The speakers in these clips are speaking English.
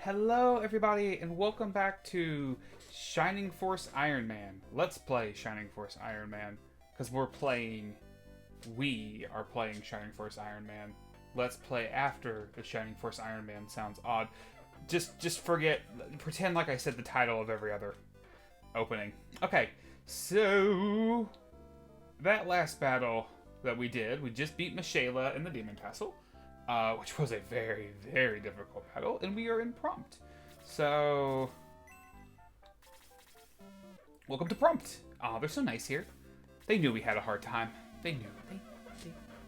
Hello, everybody, and welcome back to Shining Force Ironman. Let's play Shining Force Ironman, because we are playing Shining Force Ironman. Let's play after the Shining Force Ironman sounds odd. Just pretend like I said the title of every other opening. Okay, so that last battle that we did, we just beat Michaela in the Demon Castle. Which was a very, very difficult battle, and we are in Prompt. So, welcome to Prompt. Oh, they're so nice here. They knew we had a hard time. They knew.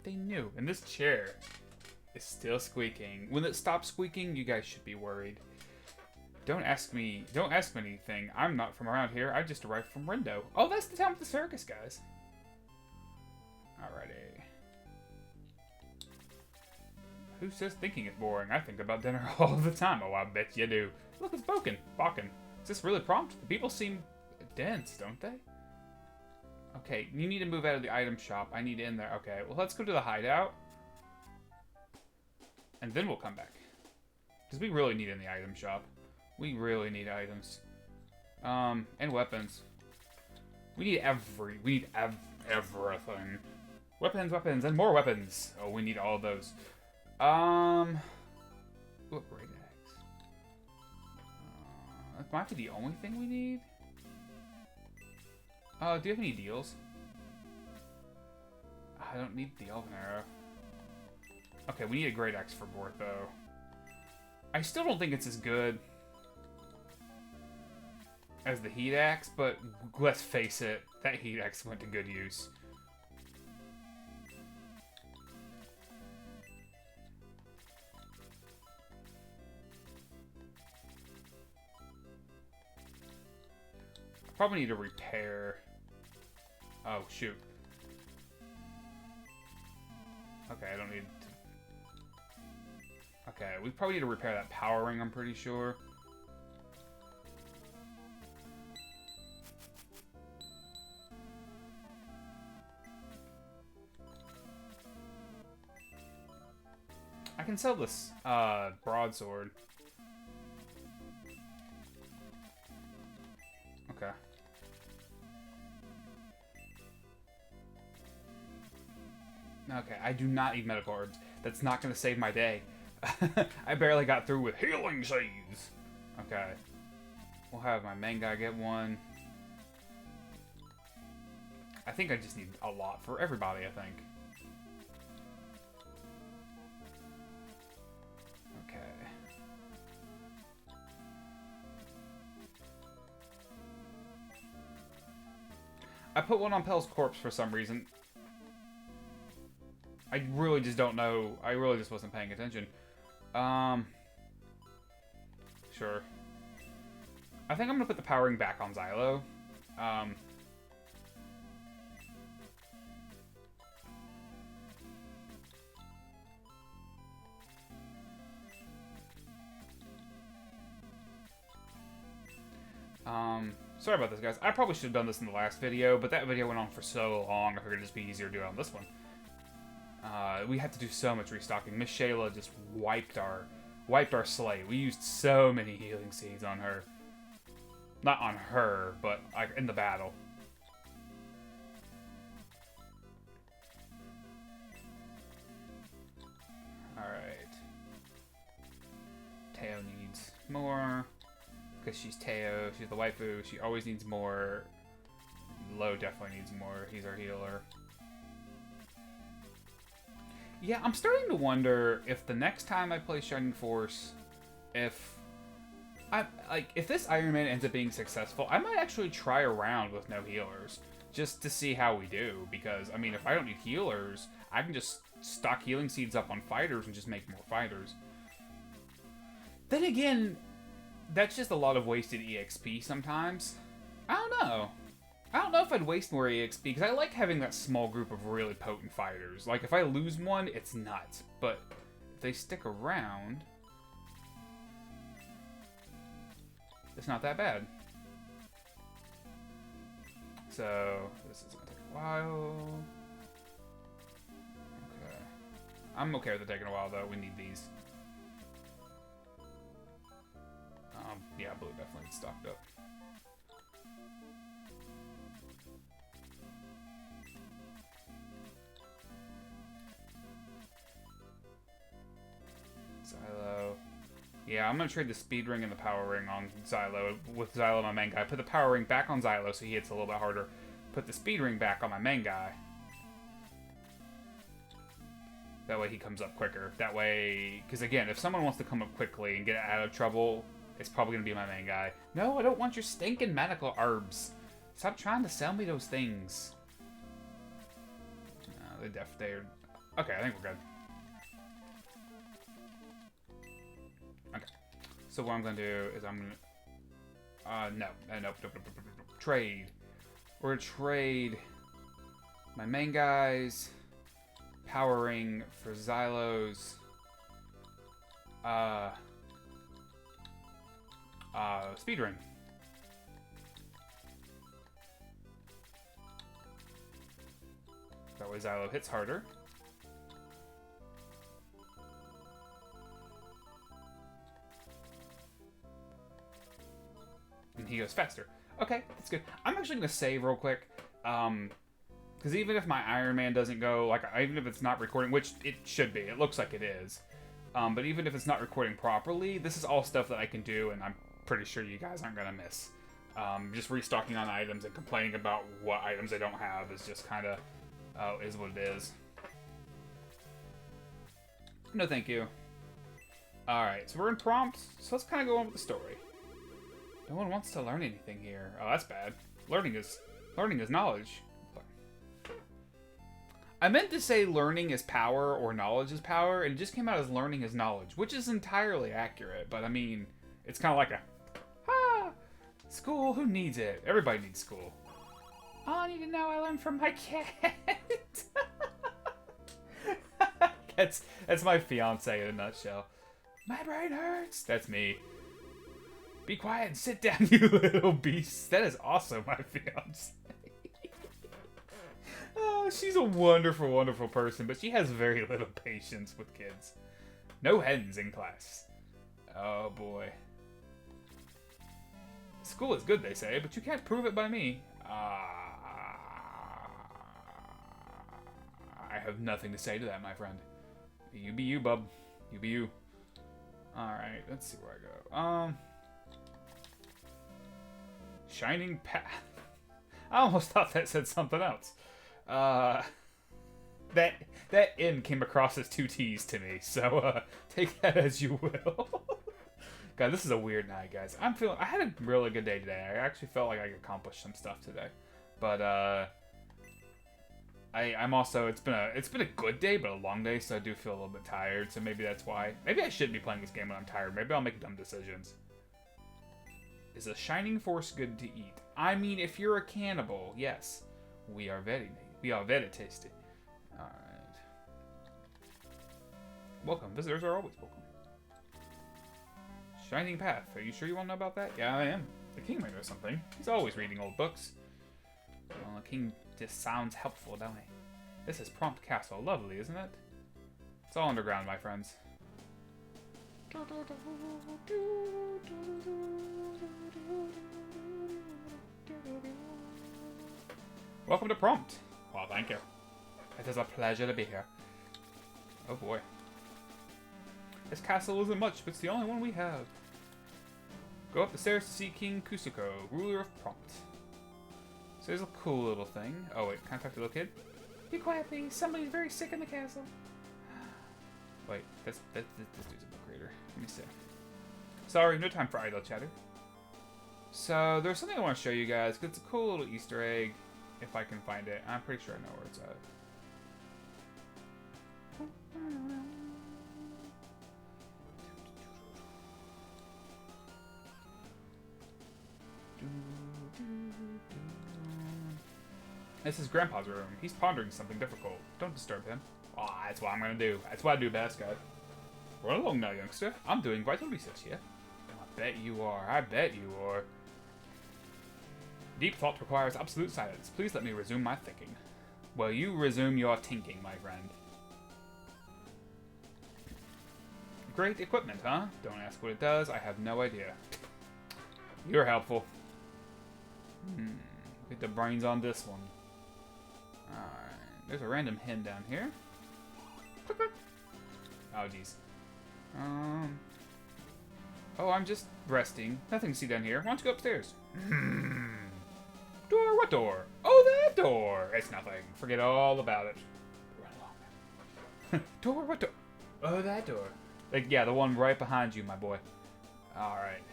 They knew. And this chair is still squeaking. When it stops squeaking, you guys should be worried. Don't ask me anything. I'm not from around here. I just arrived from Rindo. Oh, that's the town with the circus, guys. Alrighty. Who says thinking is boring? I think about dinner all the time. Oh, I bet you do. Look, it's Balkan. Is this really Prompt? The people seem dense, don't they? Okay, you need to move out of the item shop. I need in there. Okay, well, let's go to the hideout. And then we'll come back. Because we really need in the item shop. We really need items. And weapons. We need everything. Weapons, and more weapons. Oh, we need all of those. Look, great axe. That might be the only thing we need. Do you have any deals? I don't need the elven arrow. Okay, we need a great axe for Bort, though. I still don't think it's as good as the heat axe, but let's face it, that heat axe went to good use. Probably need to repair. Oh, shoot. Okay, I don't need to... Okay, we probably need to repair that power ring, I'm pretty sure. I can sell this broadsword. Okay. Okay, I do not need medical herbs. That's not going to save my day. I barely got through with healing seeds. Okay. We'll have my main guy get one. I think I just need a lot for everybody, I think. Okay. I put one on Pell's corpse for some reason. I really just don't know. I really just wasn't paying attention. Sure. I think I'm gonna put the powering back on Xylo. Sorry about this, guys. I probably should have done this in the last video, but that video went on for so long, I figured it'd just be easier to do it on this one. We had to do so much restocking. Miss Shayla just wiped our slate. We used so many healing seeds on her. Not on her, but like in the battle. Alright. Teo needs more. Because she's Teo, she's the waifu, she always needs more. Lo definitely needs more, he's our healer. Yeah, I'm starting to wonder if the next time I play Shining Force, if this Ironman ends up being successful, I might actually try around with no healers, just to see how we do, because, I mean, if I don't need healers, I can just stock healing seeds up on fighters and just make more fighters. Then again, that's just a lot of wasted EXP sometimes. I don't know if I'd waste more EXP, because I like having that small group of really potent fighters. Like, if I lose one, it's nuts. But if they stick around, it's not that bad. So, this is going to take a while. Okay. I'm okay with it taking a while, though. We need these. blue definitely gets stocked up. Xylo. Yeah, I'm gonna trade the speed ring and the power ring on Xylo. With Xylo, my main guy. Put the power ring back on Xylo so he hits a little bit harder. Put the speed ring back on my main guy. That way he comes up quicker. That way, because again, if someone wants to come up quickly and get out of trouble, it's probably gonna be my main guy. No, I don't want your stinking medical herbs. Stop trying to sell me those things. No, they're... Okay, I think we're good. Okay. So what I'm gonna do is I'm gonna... nope. Trade. We're gonna trade my main guys, power ring for Xylo's, speed ring. That way Xylo hits harder. And he goes faster. Okay, that's good. I'm actually going to save real quick. Because even if my Ironman doesn't go, like, even if it's not recording, which it should be, it looks like it is. But even if it's not recording properly, this is all stuff that I can do, and I'm pretty sure you guys aren't going to miss. Just restocking on items and complaining about what items I don't have is just kind of, is what it is. No thank you. Alright, so we're in prompts, so let's kind of go on with the story. No one wants to learn anything here. Oh, that's bad. Learning is knowledge. I meant to say learning is power or knowledge is power, and it just came out as learning is knowledge, which is entirely accurate, but I mean, it's kind of like school, who needs it? Everybody needs school. All I need to know I learned from my cat. That's my fiance in a nutshell. My brain hurts. That's me. Be quiet and sit down, you little beast. That is also my fiance. Oh, she's a wonderful, wonderful person, but she has very little patience with kids. No hens in class. Oh, boy. School is good, they say, but you can't prove it by me. I have nothing to say to that, my friend. You be you, bub. You be you. Alright, let's see where I go. Shining Path. I almost thought that said something else. That N came across as 2 T's to me, so take that as you will. God, this is a weird night, guys. I had a really good day today. I actually felt like I accomplished some stuff today, but I'm also it's been a good day, but a long day, so I do feel a little bit tired. So maybe that's why. Maybe I shouldn't be playing this game when I'm tired. Maybe I'll make dumb decisions. Is a shining force good to eat? I mean, if you're a cannibal, yes. We are very tasty. Alright. Welcome. Visitors are always welcome. Shining Path. Are you sure you want to know about that? Yeah, I am. The king might know something. He's always reading old books. Well, the king just sounds helpful, don't he? This is Prompt Castle. Lovely, isn't it? It's all underground, my friends. Welcome to Prompt. Well, thank you. It is a pleasure to be here. Oh boy. This castle isn't much, but it's the only one we have. Go up the stairs to see King Kusuko, ruler of Prompt. So there's a cool little thing. Oh wait, can I talk to the little kid? Be quiet, please. Somebody's very sick in the castle. Wait, this dude's a book reader. Let me see. Sorry, no time for idle chatter. So there's something I want to show you guys. It's a cool little Easter egg. If I can find it. I'm pretty sure I know where it's at. This is Grandpa's room. He's pondering something difficult. Don't disturb him. Oh, that's what I'm gonna do. That's what I do best, guys. Run along now, youngster. I'm doing vital research here. I bet you are. I bet you are. Deep thought requires absolute silence. Please let me resume my thinking. Well, you resume your thinking, my friend. Great equipment, huh? Don't ask what it does. I have no idea. You're helpful. Get the brains on this one. Alright. There's a random hen down here. Oh, jeez. Oh, I'm just resting. Nothing to see down here. Why don't you go upstairs? Door? What door? Oh, that door! It's nothing. Forget all about it. Run along. Door? What door? Oh, that door. Like, yeah, the one right behind you, my boy. Alright.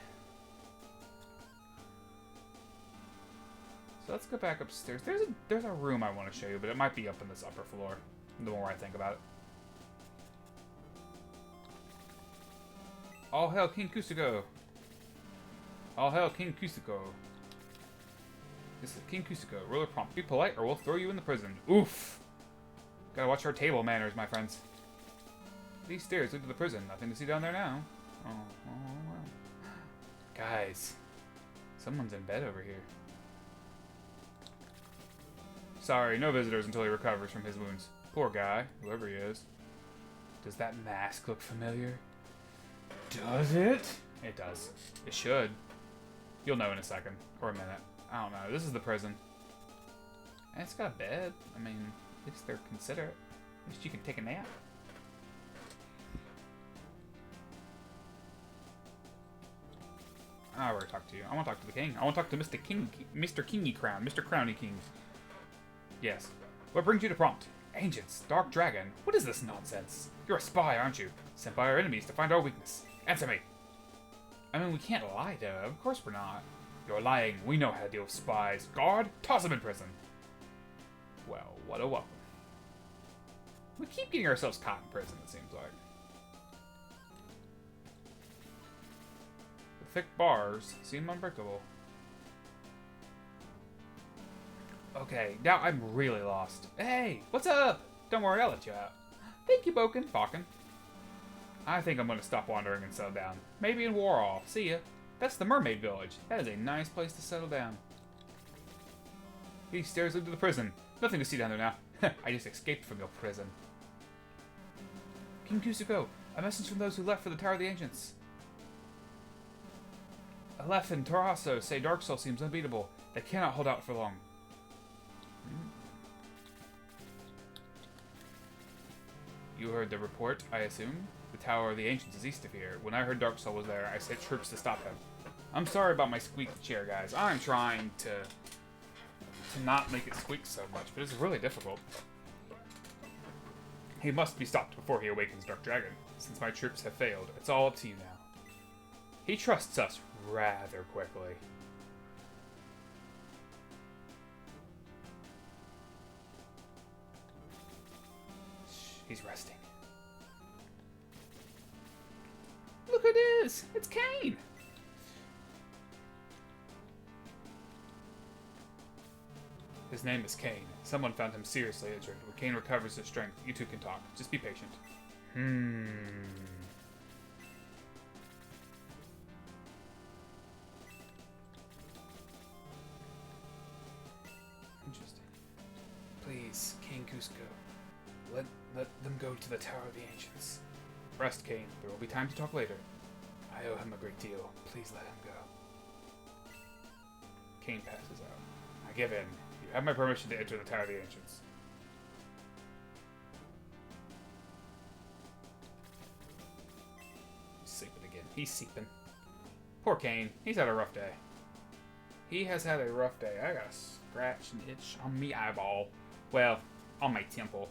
So let's go back upstairs. There's a room I want to show you, but it might be up on this upper floor. The more I think about it. All hail King Kusuko. All hail King Kusuko. This is King Kusuko. Ruler prompt. Be polite or we'll throw you in the prison. Oof. Gotta watch our table manners, my friends. These stairs lead to the prison. Nothing to see down there now. Oh, well. Guys. Someone's in bed over here. Sorry, no visitors until he recovers from his wounds. Poor guy, whoever he is. Does that mask look familiar? Does it? It does. It should. You'll know in a second. Or a minute. I don't know. This is the prison. And it's got a bed. I mean, at least they're considerate. At least you can take a nap. I already talked to you. I want to talk to the king. I want to talk to Mr. King, Mr. Kingy Crown, Mr. Crowny King. Yes. What brings you to prompt? Ancients, Dark Dragon. What is this nonsense? You're a spy, aren't you? Sent by our enemies to find our weakness. Answer me. I mean, we can't lie, though. Of course we're not. You're lying. We know how to deal with spies. Guard, toss him in prison. Well, what a welcome. We keep getting ourselves caught in prison, it seems like. The thick bars seem unbreakable. Okay, now I'm really lost. Hey, what's up? Don't worry, I'll let you out. Thank you, Balkan. I think I'm going to stop wandering and settle down. Maybe in Warall. See ya. That's the Mermaid Village. That is a nice place to settle down. These stairs lead to the prison. Nothing to see down there now. I just escaped from your prison. King Kusuko, a message from those who left for the Tower of the Ancients. Aleph and Toraso say Darksol seems unbeatable. They cannot hold out for long. You heard the report, I assume? The Tower of the Ancients is east of here. When I heard Darksol was there, I sent troops to stop him. I'm sorry about my squeaky chair, guys. I'm trying to not make it squeak so much, but it's really difficult. He must be stopped before he awakens Dark Dragon. Since my troops have failed, it's all up to you now. He trusts us rather quickly. He's resting. Look who it is! It's Kane! His name is Kane. Someone found him seriously injured. When Kane recovers his strength, you two can talk. Just be patient. Interesting. Please, King Cusco. Let them go to the Tower of the Ancients. Rest, Kane. There will be time to talk later. I owe him a great deal. Please let him go. Kane passes out. I give in. You have my permission to enter the Tower of the Ancients. He's sleeping again. He's sleeping. Poor Kane. He's had a rough day. He has had a rough day. I got a scratch and itch on me eyeball. Well, on my temple.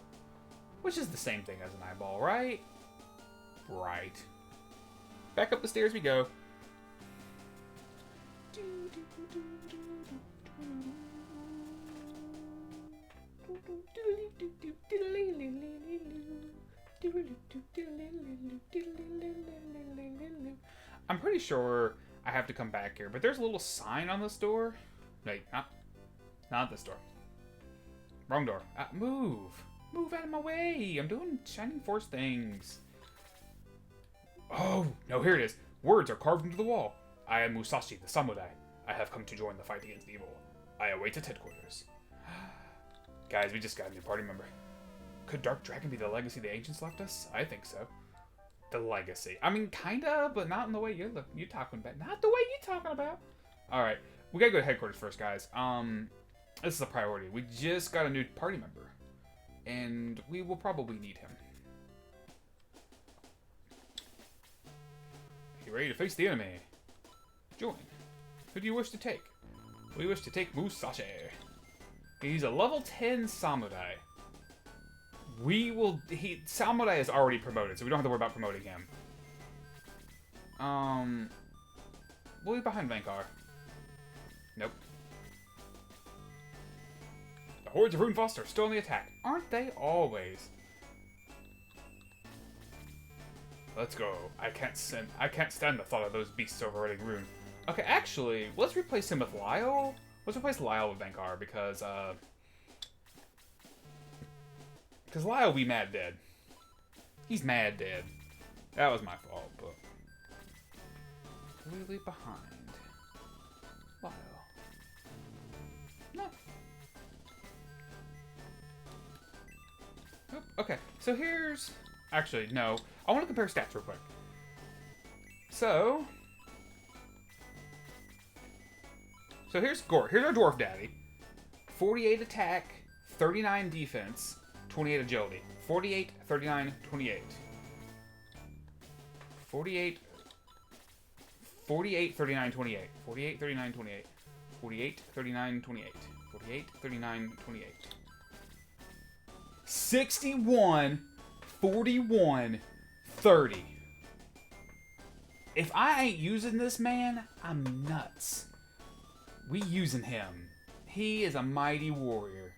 Which is the same thing as an eyeball, right? Right. Back up the stairs we go. I'm pretty sure I have to come back here, but there's a little sign on this door. Wait, not this door. Wrong door. Move. Move out of my way. I'm doing Shining Force things. Oh, no, here it is. Words are carved into the wall. I am Musashi, the samurai. I have come to join the fight against evil. I await at headquarters. Guys, we just got a new party member. Could Dark Dragon be the legacy the ancients left us? I think so. The legacy. I mean, kinda, but not in the way you're talking about. Not the way you're talking about. Alright. We gotta go to headquarters first, guys. This is a priority. We just got a new party member. And we will probably need him. You ready to face the enemy? Join. Who do you wish to take? We wish to take Musashi. He's a level 10 samurai. Samurai is already promoted, so we don't have to worry about promoting him. We'll be behind Vankar. Nope. The hordes of Runevost are still on the attack. Aren't they always? Let's go. I can't stand the thought of those beasts overrunning Rune. Okay, actually, let's replace him with Lyle. Let's replace Lyle with Vankar because Lyle will be mad dead. He's mad dead. That was my fault, but really behind Lyle. No. Oop, okay, so here's... Actually, no. I want to compare stats real quick. So here's Gort. Here's our Dwarf Daddy. 48 attack, 39 defense, 28 agility. 48, 39, 28. 48, 39, 28. 48, 39, 28. 48, 39, 28. 48, 39, 28. 61, 41, 30. If I ain't using this man, I'm nuts. We using him. He is a mighty warrior.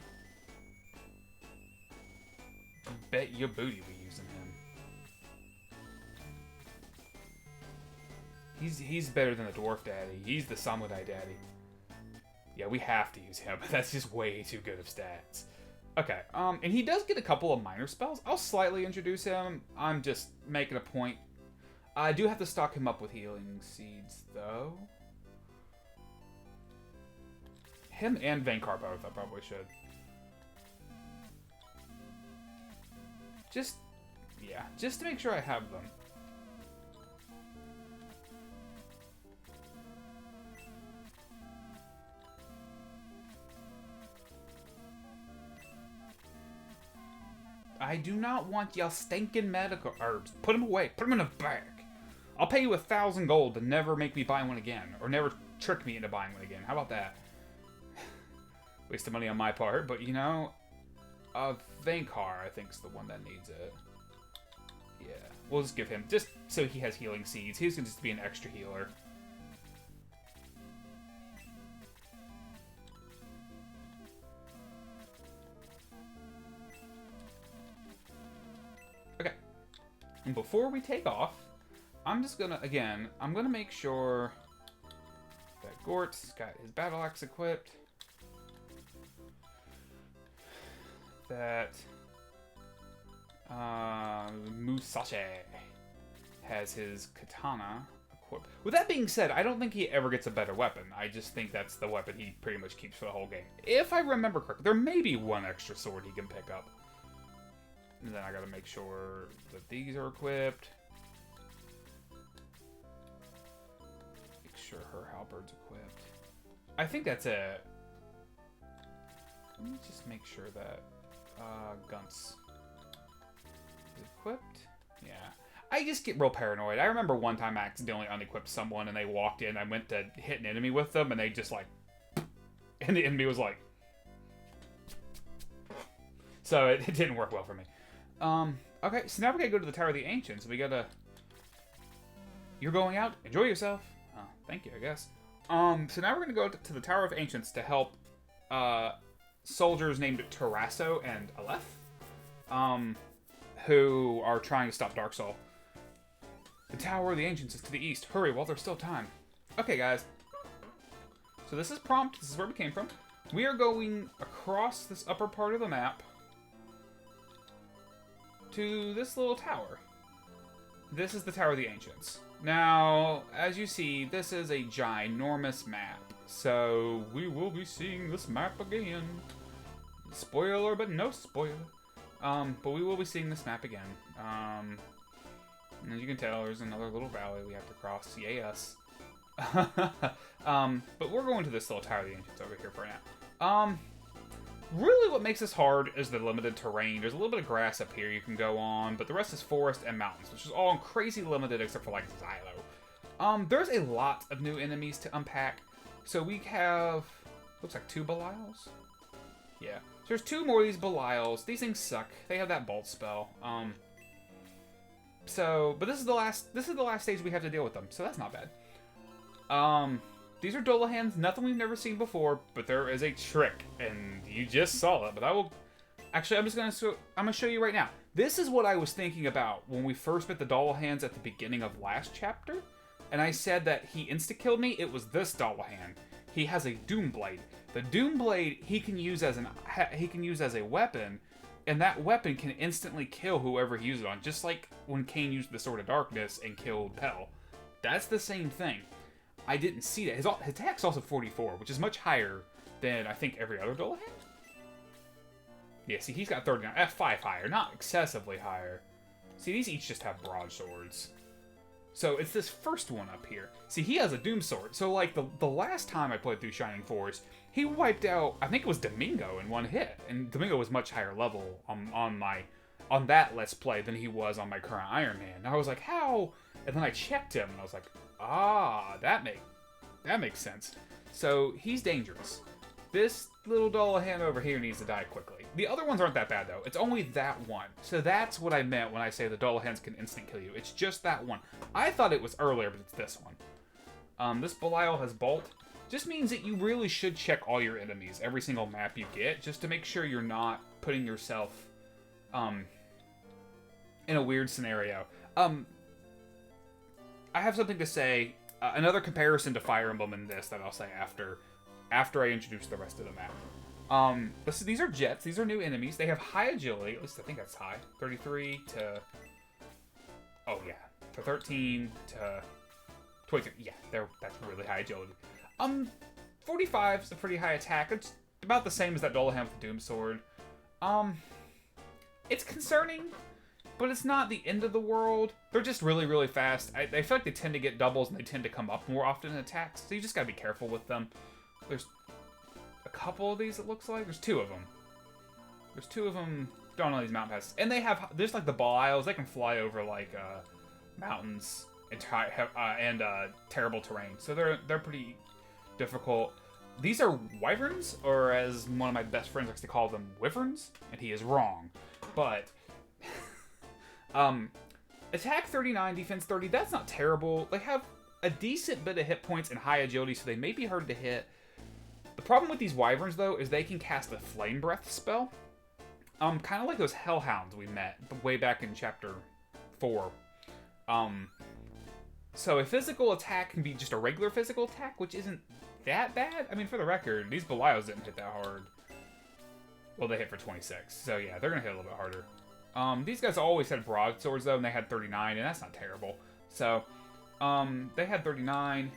Bet your booty we using him. He's better than the Dwarf Daddy. He's the Samurai Daddy. Yeah, we have to use him. That's just way too good of stats. Okay, and he does get a couple of minor spells. I'll slightly introduce him. I'm just making a point. I do have to stock him up with healing seeds, though. Him and Vankar both, I probably should. Just to make sure I have them. I do not want y'all stinking medical herbs. Put them away. Put them in a bag. I'll pay you 1,000 gold to never make me buy one again. Or never trick me into buying one again. How about that? Waste of money on my part, but you know, Vankar, I think, is the one that needs it. Yeah, we'll just give him, just so he has healing seeds. He's going to just be an extra healer. Okay. And before we take off, I'm just going to, again, I'm going to make sure that Gort's got his battle axe equipped. That Musashi has his katana equipped. With that being said, I don't think he ever gets a better weapon. I just think that's the weapon he pretty much keeps for the whole game. If I remember correctly, there may be one extra sword he can pick up. And then I gotta make sure that these are equipped. Make sure her halberd's equipped. I think that's it. Let me just make sure that Gunt's is equipped. Yeah. I just get real paranoid. I remember one time I accidentally unequipped someone and they walked in. I went to hit an enemy with them and they just like... And the enemy was like... So it didn't work well for me. Okay, so now we gotta go to the Tower of the Ancients. We gotta... You're going out? Enjoy yourself. Oh, thank you, I guess. So now we're gonna go to the Tower of Ancients to help, soldiers named Terrasso and Aleph, who are trying to stop Darksol. The Tower of the Ancients is to the east. Hurry while there's still time. Okay, guys. So this is prompt. This is where we came from. We are going across this upper part of the map to this little tower. This is the Tower of the Ancients. Now, as you see, this is a ginormous map. So we will be seeing this map again. Spoiler, but no spoiler. But we will be seeing this map again. As you can tell, there's another little valley we have to cross. Yes. But we're going to this little Tower of the Ancients over here for now. Really what makes this hard is the limited terrain. There's a little bit of grass up here you can go on, but the rest is forest and mountains, which is all crazy limited except for, like, Xylo. There's a lot of new enemies to unpack. So we have, looks like 2 Belials. Yeah. So there's 2 more of these Belials. These things suck. They have that bolt spell. But this is the last stage we have to deal with them, so that's not bad. These are Dolahans, nothing we've never seen before, but there is a trick, and you just saw it, but I will... Actually, I'm gonna show you right now. This is what I was thinking about when we first met the Dolahans at the beginning of last chapter, and I said that he insta-killed me. It was this Dolahan. He has a Doom Blade. The Doom Blade he can use as a weapon, and that weapon can instantly kill whoever he uses it on, just like when Cain used the Sword of Darkness and killed Pell. That's the same thing. I didn't see that. His attack's also 44, which is much higher than, I think, every other Dolahan. Yeah, see, he's got 39. F5 higher, not excessively higher. See, these each just have broadswords. So it's this first one up here. See, he has a Doom Sword. So, like, the last time I played through Shining Force, he wiped out, I think it was Domingo in one hit. And Domingo was much higher level on that Let's Play than he was on my current Ironman. And I was like, how? And then I checked him, and I was like, ah, that makes sense. So, he's dangerous. This little Dolahan over here needs to die quickly. The other ones aren't that bad, though. It's only that one. So that's what I meant when I say the Dolahans can instant kill you. It's just that one. I thought it was earlier, but it's this one. This Belial has Bolt. Just means that you really should check all your enemies, every single map you get, just to make sure you're not putting yourself in a weird scenario. I have something to say, another comparison to Fire Emblem in this that I'll say after I introduce the rest of the map. These are Jets. These are new enemies. They have high agility. At least I think that's high. 33 to... Oh, yeah. To 13 to 23. Yeah, that's really high agility. 45 is a pretty high attack. It's about the same as that Dolahan with the Doom Sword. It's concerning, but it's not the end of the world. They're just really, really fast. I feel like they tend to get doubles, and they tend to come up more often in attacks, so you just gotta be careful with them. There's a couple of these, it looks like. There's 2 of them. There's 2 of them down on these mountain passes. And they have, there's like the Belials. They can fly over like mountains and terrible terrain. So they're pretty difficult. These are Wyverns, or as one of my best friends likes to call them, Wyverns. And he is wrong. But attack 39, defense 30, that's not terrible. They have a decent bit of hit points and high agility, so they may be hard to hit. The problem with these Wyverns, though, is they can cast a Flame Breath spell. Kind of like those Hellhounds we met way back in Chapter 4. So a physical attack can be just a regular physical attack, which isn't that bad. I mean, for the record, these Belials didn't hit that hard. Well, they hit for 26, so yeah, they're going to hit a little bit harder. These guys always had broadswords, though, and they had 39, and that's not terrible. So, they had 39.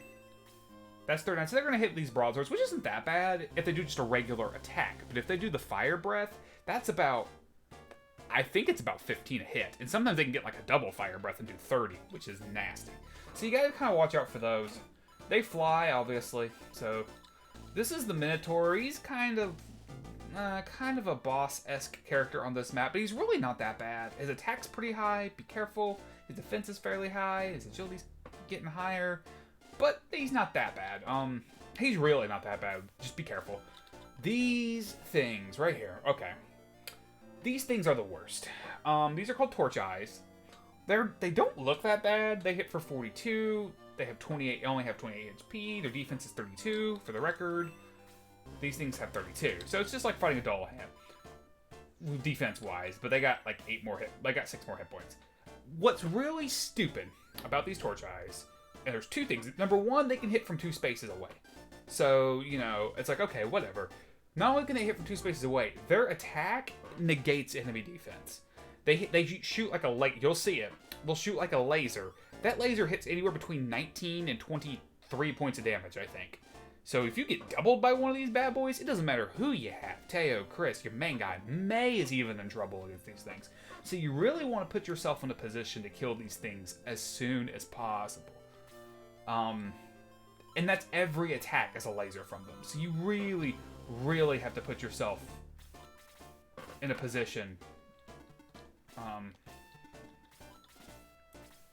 That's 39. So they're going to hit these broadswords, which isn't that bad if they do just a regular attack. But if they do the Fire Breath, that's about... I think it's about 15 a hit. And sometimes they can get like a double Fire Breath and do 30, which is nasty. So you got to kind of watch out for those. They fly, obviously. So this is the Minotaur. He's kind of a boss-esque character on this map, but he's really not that bad. His attack's pretty high. Be careful. His defense is fairly high. His agility's getting higher. But he's not that bad. He's really not that bad. Just be careful. These things right here. Okay. These things are the worst. These are called Torch Eyes. They don't look that bad. They hit for 42. They have 28. Only have 28 HP. Their defense is 32. For the record, these things have 32. So it's just like fighting a Dolahan, defense-wise. But they got like 6 more hit points. What's really stupid about these Torch Eyes? And there's 2 things. Number 1, they can hit from 2 spaces away. So, you know, it's like, okay, whatever. Not only can they hit from 2 spaces away, their attack negates enemy defense. They shoot like a you'll see it. They'll shoot like a laser. That laser hits anywhere between 19 and 23 points of damage, I think. So if you get doubled by one of these bad boys, it doesn't matter who you have. Teo, Chris, your main guy, May is even in trouble against these things. So you really want to put yourself in a position to kill these things as soon as possible. And that's every attack as a laser from them. So you really, really have to put yourself in a position.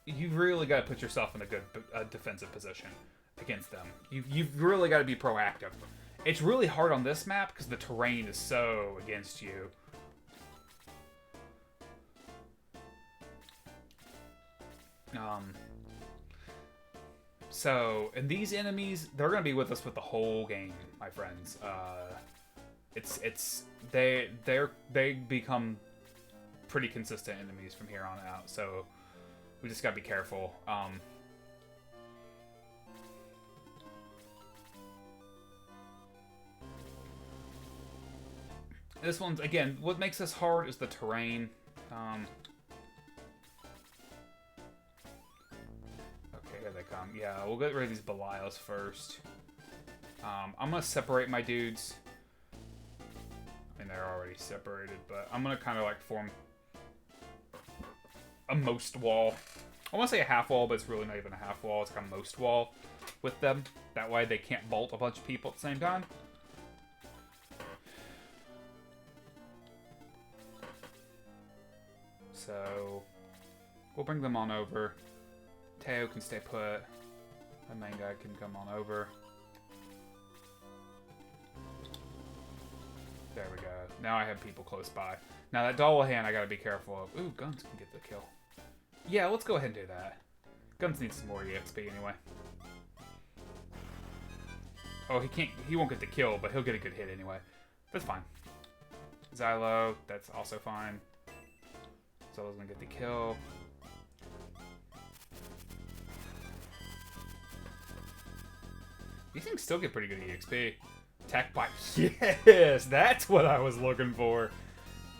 You've really got to put yourself in a good defensive position against them. You've really got to be proactive. It's really hard on this map because the terrain is so against you. So, and these enemies, they're going to be with us with the whole game, my friends. They become pretty consistent enemies from here on out, so we just gotta be careful. This one's, again, what makes this hard is the terrain. Okay, here they come. Yeah, we'll get rid of these Belials first. I'm gonna separate my dudes. I mean, they're already separated, but I'm gonna kind of like form a most wall. I want to say a half wall, but it's really not even a half wall. It's like a most wall with them. That way they can't bolt a bunch of people at the same time. So we'll bring them on over. Teo can stay put. The main guy can come on over. There we go. Now I have people close by. Now that Dullahan I gotta be careful of. Ooh, guns can get the kill. Yeah, let's go ahead and do that. Guns need some more EXP anyway. Oh, he won't get the kill, but he'll get a good hit anyway. That's fine. Xylo, that's also fine. Xylo's gonna get the kill. These things still get pretty good EXP. Attack by... Yes! That's what I was looking for.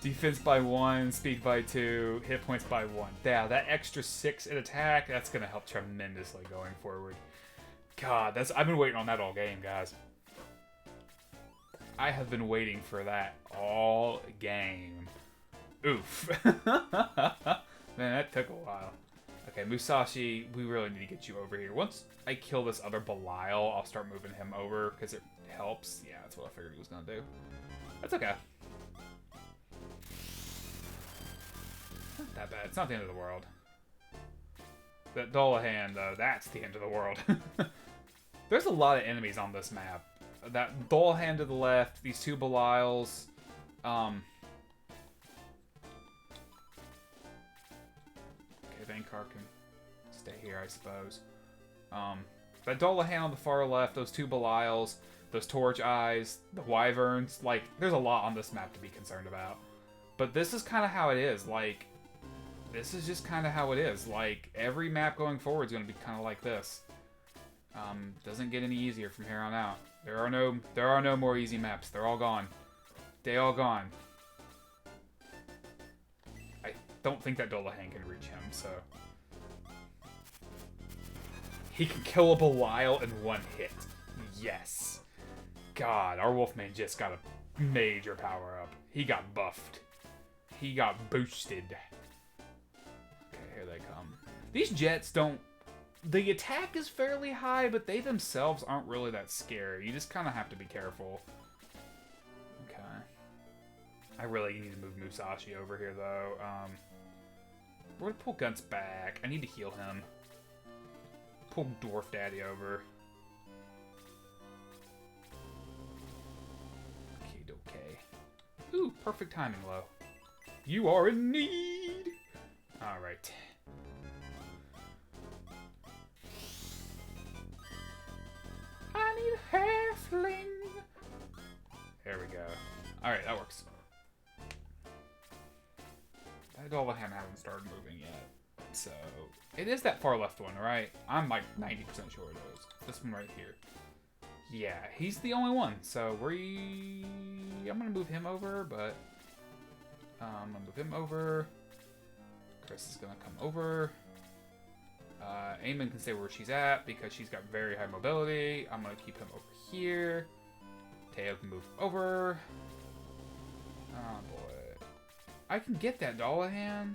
Defense by 1, speed by 2, hit points by 1. Yeah, that extra 6 in attack, that's going to help tremendously going forward. God, I've been waiting on that all game, guys. I have been waiting for that all game. Oof. Man, that took a while. Okay, Musashi, we really need to get you over here. Once I kill this other Belial, I'll start moving him over, because it helps. Yeah, that's what I figured he was going to do. That's okay. Not that bad. It's not the end of the world. That Dullahan, though, that's the end of the world. There's a lot of enemies on this map. That Dullahan to the left, these two Belials. Okay, Vankar can stay here, I suppose. That Dullahan on the far left, those two Belials, those Torch Eyes, the Wyverns. Like, there's a lot on this map to be concerned about. But this is kind of how it is. Like, this is just kind of how it is. Like, every map going forward is going to be kind of like this. Doesn't get any easier from here on out. There are no more easy maps. They're all gone. They all gone. I don't think that Dullahan can reach him, so... He can kill a Belial in one hit. Yes. God, our Wolfman just got a major power up. He got buffed. He got boosted. Okay, here they come. These jets don't... The attack is fairly high, but they themselves aren't really that scary. You just kind of have to be careful. Okay. I really need to move Musashi over here, though. We're going to pull Guns back. I need to heal him. Pull Dwarf Daddy over. Okay. Ooh, perfect timing, Lo. You are in need! Alright. I need a halfling! There we go. Alright, that works. That Dullahan hasn't started moving yet. So, it is that far left one, right? I'm like 90% sure it is. This one right here. Yeah, he's the only one. So, I'm gonna move him over, but... I'm gonna move him over. Chris is gonna come over. Eamon can stay where she's at because she's got very high mobility. I'm gonna keep him over here. Teo can move over. Oh boy. I can get that Dullahan.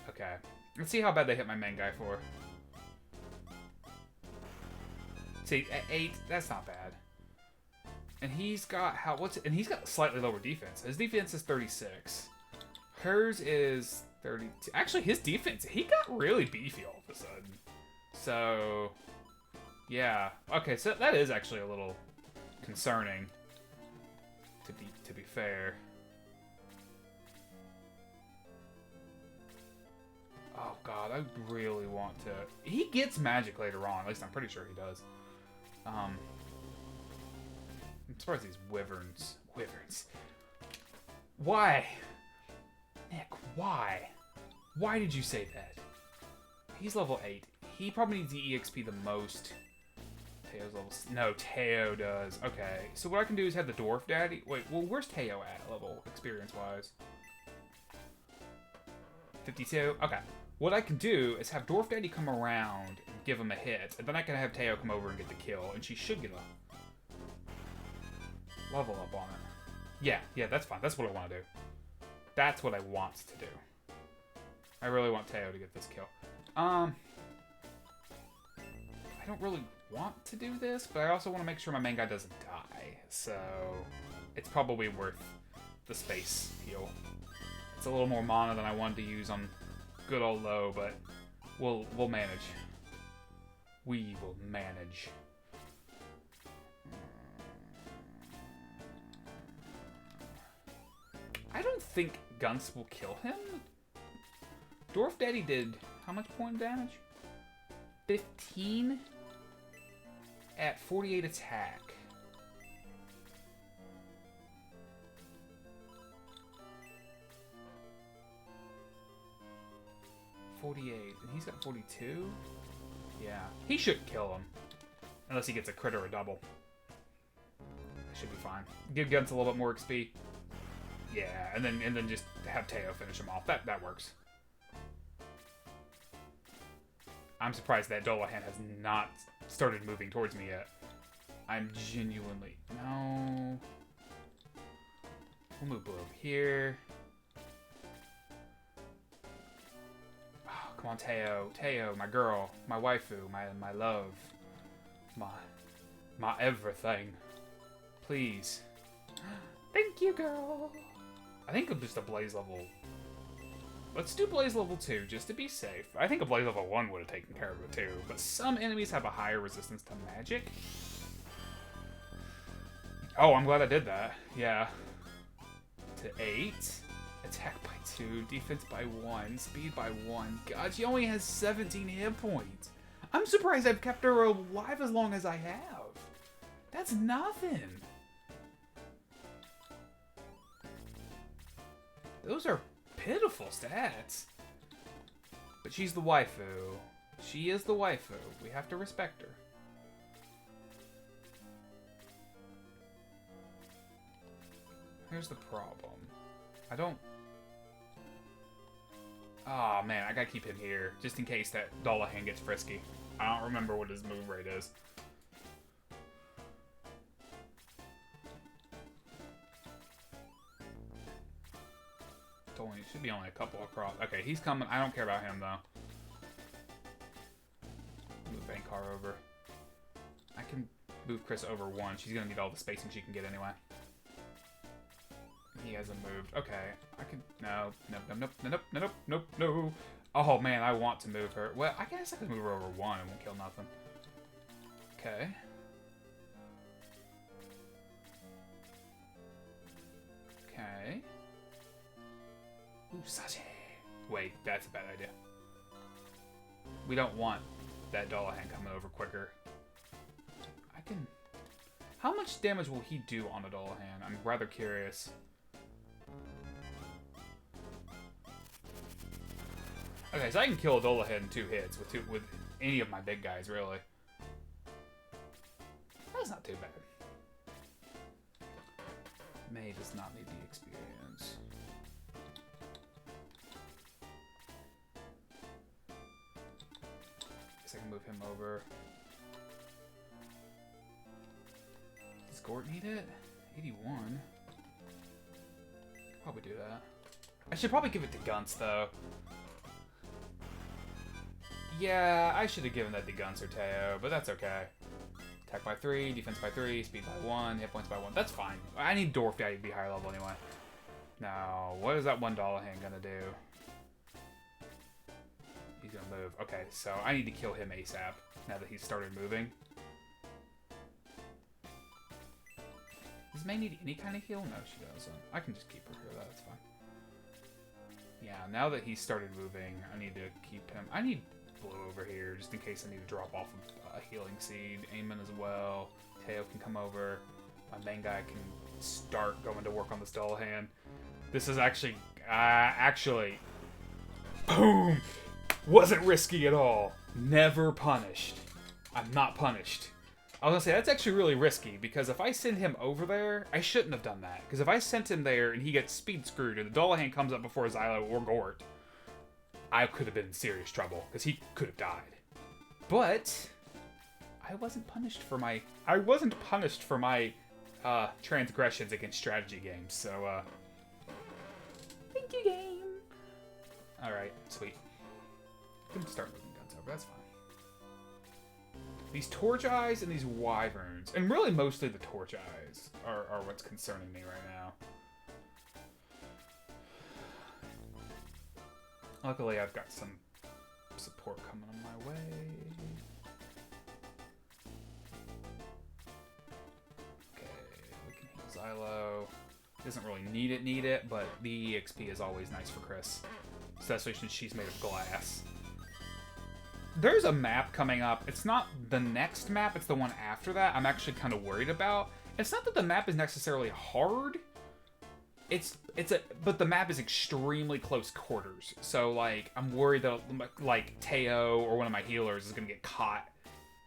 Okay. Let's see how bad they hit my main guy for. See, at 8, that's not bad. And he's got and he's got slightly lower defense. His defense is 36. Hers is 32. Actually, his defense, he got really beefy all of a sudden. So, yeah. Okay, so that is actually a little concerning, to be fair. Oh god, I really want to... He gets magic later on, at least I'm pretty sure he does. I'm surprised these wyverns... Why? Nick, why? Why did you say that? He's level 8. He probably needs the EXP the most. Teo's level... No, Teo does. Okay, so what I can do is have the Dwarf Daddy... Wait, well, where's Teo at, level, experience-wise? 52? Okay. What I can do is have Dwarf Daddy come around and give him a hit, and then I can have Teo come over and get the kill, and she should get a level up on it. Yeah, that's fine. That's what I want to do. That's what I want to do. I really want Teo to get this kill. I don't really want to do this, but I also want to make sure my main guy doesn't die, so it's probably worth the space heal. It's a little more mana than I wanted to use on good old low, but we'll manage. We will manage. I don't think Gunts will kill him. Dwarf Daddy did how much point damage? 15 at 48 attack. $48, and he's got 42? Yeah. He shouldn't kill him. Unless he gets a crit or a double. Should be fine. Give Guns a little bit more XP. Yeah, and then just have Teo finish him off. That works. I'm surprised that Dolahan has not started moving towards me yet. I'm genuinely... No. We'll move Blue over here. Come on, Teo. Teo, my girl, my waifu, my love, my everything. Please. Thank you, girl. I think I'm just a Blaze level. Let's do Blaze level 2, just to be safe. I think a Blaze level 1 would have taken care of it too, but some enemies have a higher resistance to magic. Oh, I'm glad I did that. Yeah. To 8. Attack by 2, defense by 1, speed by 1. God, she only has 17 hit points. I'm surprised I've kept her alive as long as I have. That's nothing. Those are pitiful stats. But she's the waifu. She is the waifu. We have to respect her. Here's the problem. I don't... Oh man, I gotta keep him here, just in case that Dolahan gets frisky. I don't remember what his move rate is. It should be only a couple across. Okay, he's coming. I don't care about him, though. Move Bankar over. I can move Chris over 1. She's gonna need all the spacing she can get anyway. He hasn't moved. Okay, I can... No. Oh, man, I want to move her. Well, I guess I could move her over 1 and won't kill nothing. Okay. Okay. Ooh, Sache. Wait, that's a bad idea. We don't want that Dolahan coming over quicker. I can... How much damage will he do on a Dolahan? I'm rather curious. Okay, so I can kill a Dolahan in 2 hits with any of my big guys, really. That's not too bad. May does not need the experience. Guess I can move him over. Does Gort need it? 81. Probably do that. I should probably give it to Gunts, though. Yeah, I should have given that to Gunts or Teo, but that's okay. Attack by 3, defense by 3, speed by 1, hit points by 1. That's fine. I need Dwarf Daddy to be higher level anyway. Now, what is that $1 hand gonna do? He's gonna move. Okay, so I need to kill him ASAP now that he's started moving. Does May need any kind of heal? No, she doesn't. I can just keep her here. That's fine. Yeah, now that he's started moving, I need to keep him. I need Blue over here just in case I need to drop off a healing seed. Eamon as well. Teo can come over. My main guy can start going to work on this dull hand. This is actually, boom! Wasn't risky at all. Never punished. I'm not punished. I was gonna say, that's actually really risky, because if I send him over there, I shouldn't have done that. Because if I sent him there and he gets speed screwed and the Dullahan comes up before Xylo or Gort, I could have been in serious trouble, because he could have died. But I wasn't punished for my transgressions against strategy games, so thank you, game. Alright, sweet. I can start moving guns over, that's fine. These Torch Eyes and these Wyverns, and really mostly the Torch Eyes, are what's concerning me right now. Luckily, I've got some support coming on my way. Okay, we can heal Xylo. Doesn't really need it, but the EXP is always nice for Chris. Especially since she's made of glass. There's a map coming up. It's not the next map, it's the one after that. I'm actually kind of worried about. It's not that the map is necessarily hard. But the map is extremely close quarters. So like, I'm worried that like Teo or one of my healers is gonna get caught,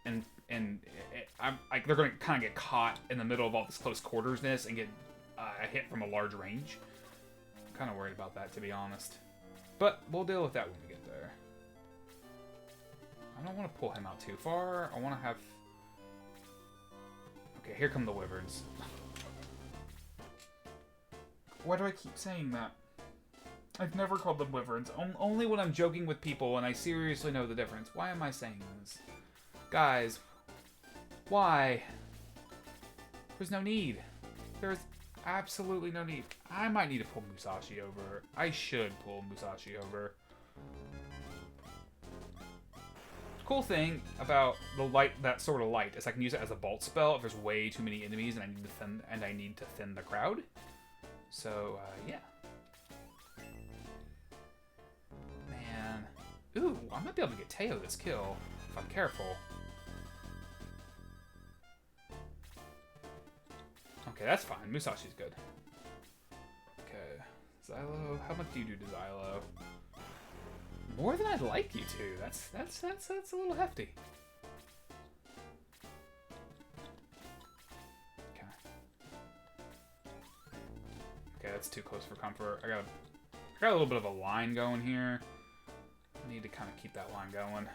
and I'm like they're gonna kind of get caught in the middle of all this close quartersness and get a hit from a large range. I'm kind of worried about that, to be honest. But we'll deal with that when we get there. I don't want to pull him out too far. I want to have... Okay, here come the Wyverns. Why do I keep saying that? I've never called them Wyverns. Only when I'm joking with people and I seriously know the difference. Why am I saying this? Guys, why? There's no need. There's absolutely no need. I might need to pull Musashi over. I should pull Musashi over. Cool thing about the light, that sort of light, is I can use it as a bolt spell if there's way too many enemies and I need to thin the crowd. So yeah. Man, ooh, I might be able to get Teo this kill if I'm careful. Okay, that's fine. Musashi's good. Okay, Xylo, how much do you do to Xylo? More than I'd like you to. That's a little hefty. Okay. Okay, that's too close for comfort. I got a little bit of a line going here. I need to kind of keep that line going.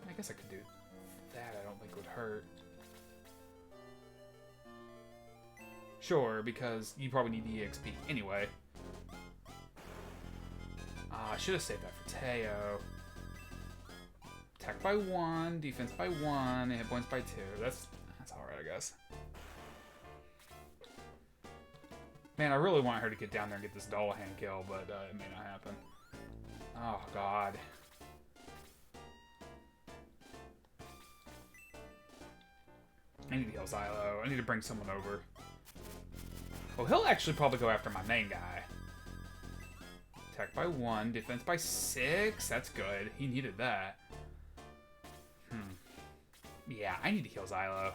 I guess I could do that. I don't think would hurt. Sure, because you probably need the EXP anyway. I should have saved that for Teo. Attack by 1, defense by 1, and hit points by 2. That's alright, I guess. Man, I really want her to get down there and get this Dullahan kill, but it may not happen. Oh, God. I need to heal Xylo. I need to bring someone over. Well, he'll actually probably go after my main guy. Attack by 1, defense by 6. That's good. He needed that. Yeah, I need to heal Xylo.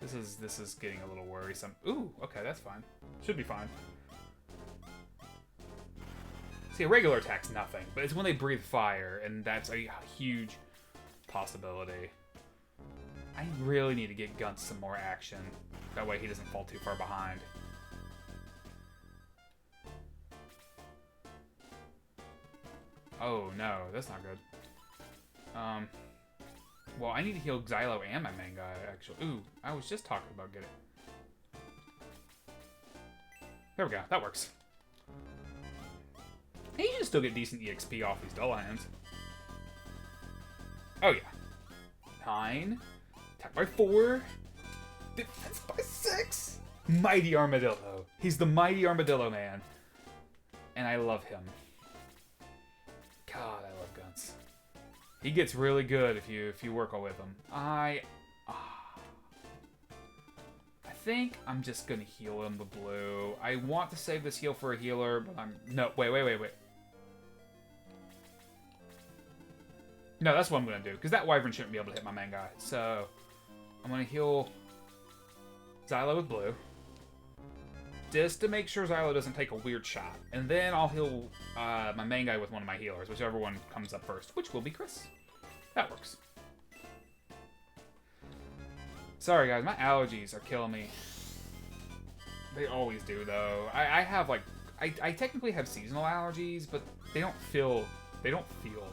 This is getting a little worrisome. Ooh, okay, that's fine. Should be fine. See, a regular attack's nothing, but it's when they breathe fire, and that's a huge possibility. I really need to get Guns some more action. That way he doesn't fall too far behind. Oh, no, that's not good. Well, I need to heal Xylo and my main guy, actually. Ooh, I was just talking about getting... There we go, that works. He should still get decent EXP off these Dullahans. Oh, yeah. 9. Attack by 4. Defense by 6. Mighty Armadillo. He's the Mighty Armadillo Man. And I love him. God, I love Guns. He gets really good if you work with him. I think I'm just gonna heal him the blue. I want to save this heal for a healer, but no, wait. No, that's what I'm gonna do, because that wyvern shouldn't be able to hit my main guy. So I'm gonna heal Xylo with blue, just to make sure Xylo doesn't take a weird shot. And then I'll heal my main guy with one of my healers, whichever one comes up first, which will be Chris. That works. Sorry, guys, my allergies are killing me. They always do, though. I have, like... I technically have seasonal allergies, but they don't feel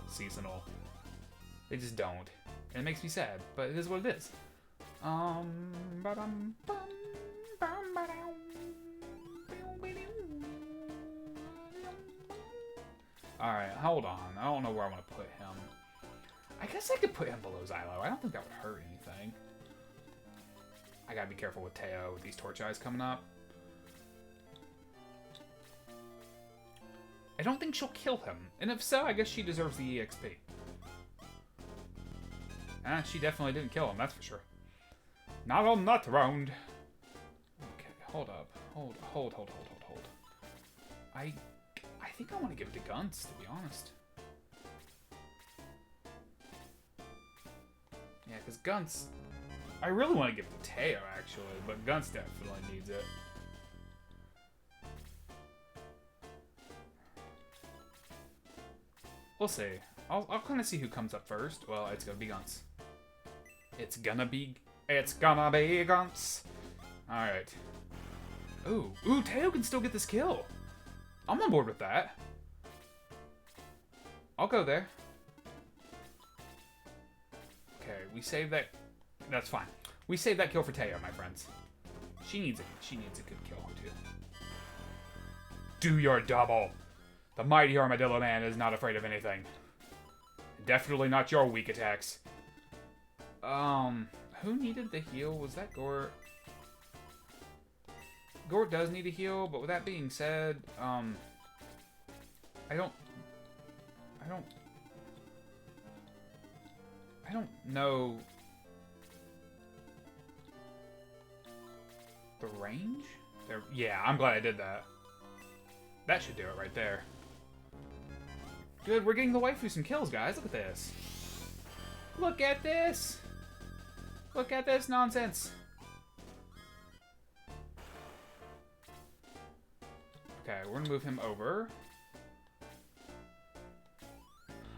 seasonal. They just don't. And it makes me sad, but it is what it is. Alright, hold on. I don't know where I want to put him. I guess I could put him below Xylo. I don't think that would hurt anything. I gotta be careful with Teo with these torch eyes coming up. I don't think she'll kill him. And if so, I guess she deserves the EXP. She definitely didn't kill him, that's for sure. Not on that round. Okay, hold up. Hold. I think I want to give it to Guns, to be honest. Yeah, because Guns... I really want to give it to Teo, actually, but Guns definitely needs it. We'll see. I'll kind of see who comes up first. Well, it's gonna be Guns. It's gonna be Guns. Alright. Ooh, Teo can still get this kill. I'm on board with that. I'll go there. Okay, we save that. That's fine. We save that kill for Teo, my friends. She needs it. She needs a good kill too. Do your double. The Mighty Armadillo Man is not afraid of anything. Definitely not your weak attacks. Who needed the heal? Was that Gort? Gort does need a heal, but with that being said, I don't know the range? There, yeah, I'm glad I did that. That should do it right there. Good, we're getting the waifu some kills, guys. Look at this. Look at this. Look at this nonsense. Okay, we're gonna move him over.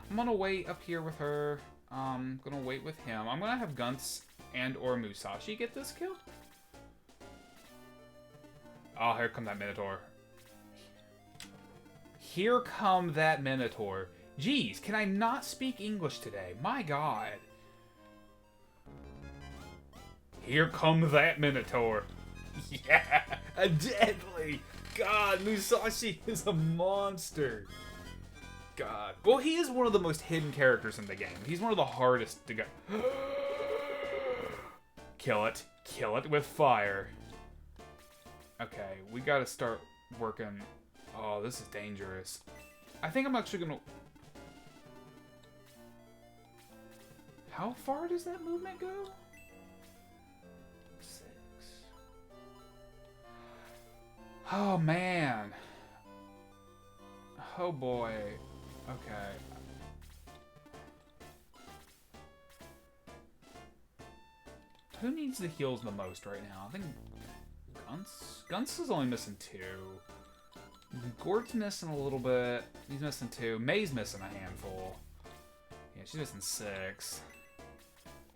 I'm gonna wait up here with her. Gonna wait with him. I'm gonna have Guns and or Musashi get this kill. Oh, here come that Minotaur. Here come that Minotaur. Jeez, can I not speak English today? My God. Here come that Minotaur. Yeah, a deadly. God, Musashi is a monster. God. Well, he is one of the most hidden characters in the game. He's one of the hardest to go. Kill it. Kill it with fire. Okay, we gotta start working. Oh, this is dangerous. I think I'm actually gonna... How far does that movement go? 6. Oh, man. Oh, boy. Okay. Who needs the heals the most right now? I think Guns? Guns is only missing 2. Gort's missing a little bit. He's missing 2. May's missing a handful. Yeah, she's missing 6.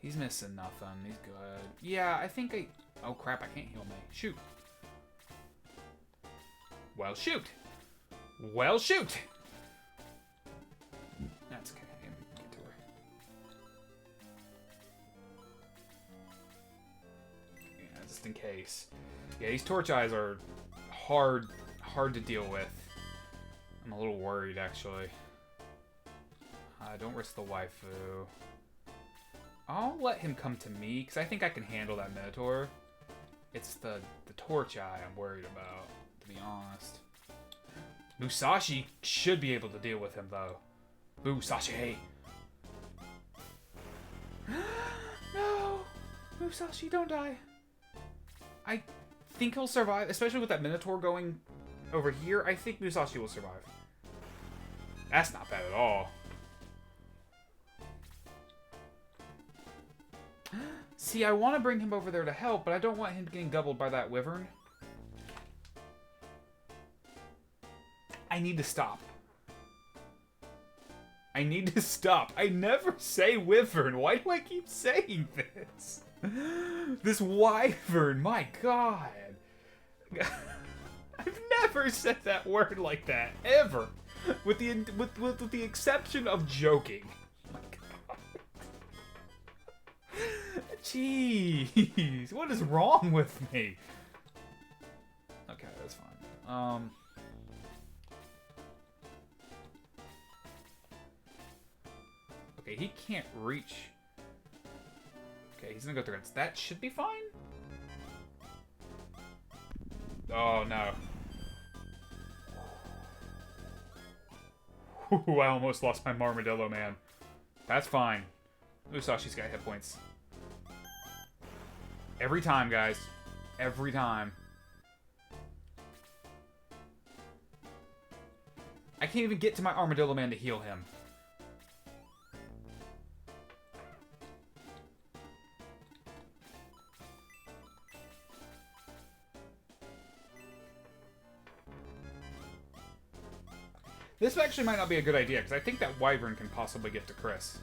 He's missing nothing. He's good. Yeah, I think I... Oh, crap. I can't heal May. Shoot. Well, shoot. Well, shoot. That's okay. Get to her. Yeah, just in case. Yeah, these torch eyes are hard to deal with. I'm a little worried, actually. Don't risk the waifu. I'll let him come to me, because I think I can handle that Minotaur. It's the Torch Eye I'm worried about, to be honest. Musashi should be able to deal with him, though. Musashi! No! Musashi, don't die. I think he'll survive, especially with that Minotaur going over here. I think Musashi will survive. That's not bad at all. See, I want to bring him over there to help, but I don't want him getting doubled by that wyvern. I need to stop. I need to stop. I never say wyvern. Why do I keep saying this? This wyvern, my god. I've never said that word like that, ever. With the exception of joking. Oh my god. Jeez, what is wrong with me? Okay, that's fine. Okay, he can't reach. Okay, he's gonna go through it. That should be fine. Oh no. Ooh, I almost lost my Armadillo, man. That's fine. Musashi's got hit points. Every time, guys. Every time. I can't even get to my Armadillo man to heal him. This actually might not be a good idea, because I think that wyvern can possibly get to Chris.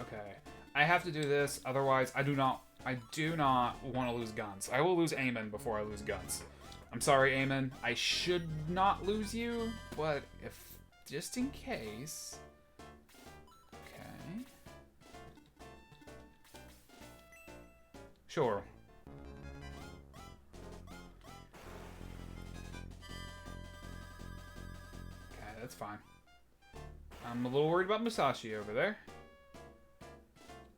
Okay. I have to do this, otherwise I do not want to lose guns. I will lose Eamon before I lose guns. I'm sorry, Eamon. I should not lose you, but if just in case. Okay. Sure. Okay, that's fine. I'm a little worried about Musashi over there.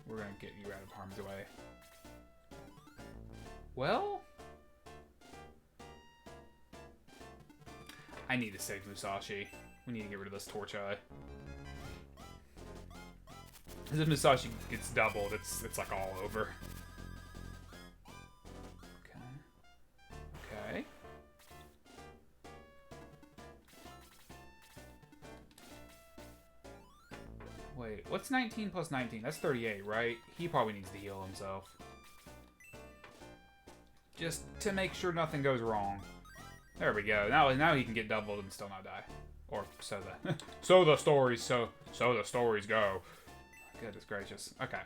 We're gonna get you out of harm's way. Well, I need to save Musashi. We need to get rid of this Torch Eye. Because if Musashi gets doubled, it's like all over. Okay. Okay. Wait, what's 19 plus 19? That's 38, right? He probably needs to heal himself. Just to make sure nothing goes wrong. There we go. Now he can get doubled and still not die. Or so the stories go. Goodness gracious. Okay.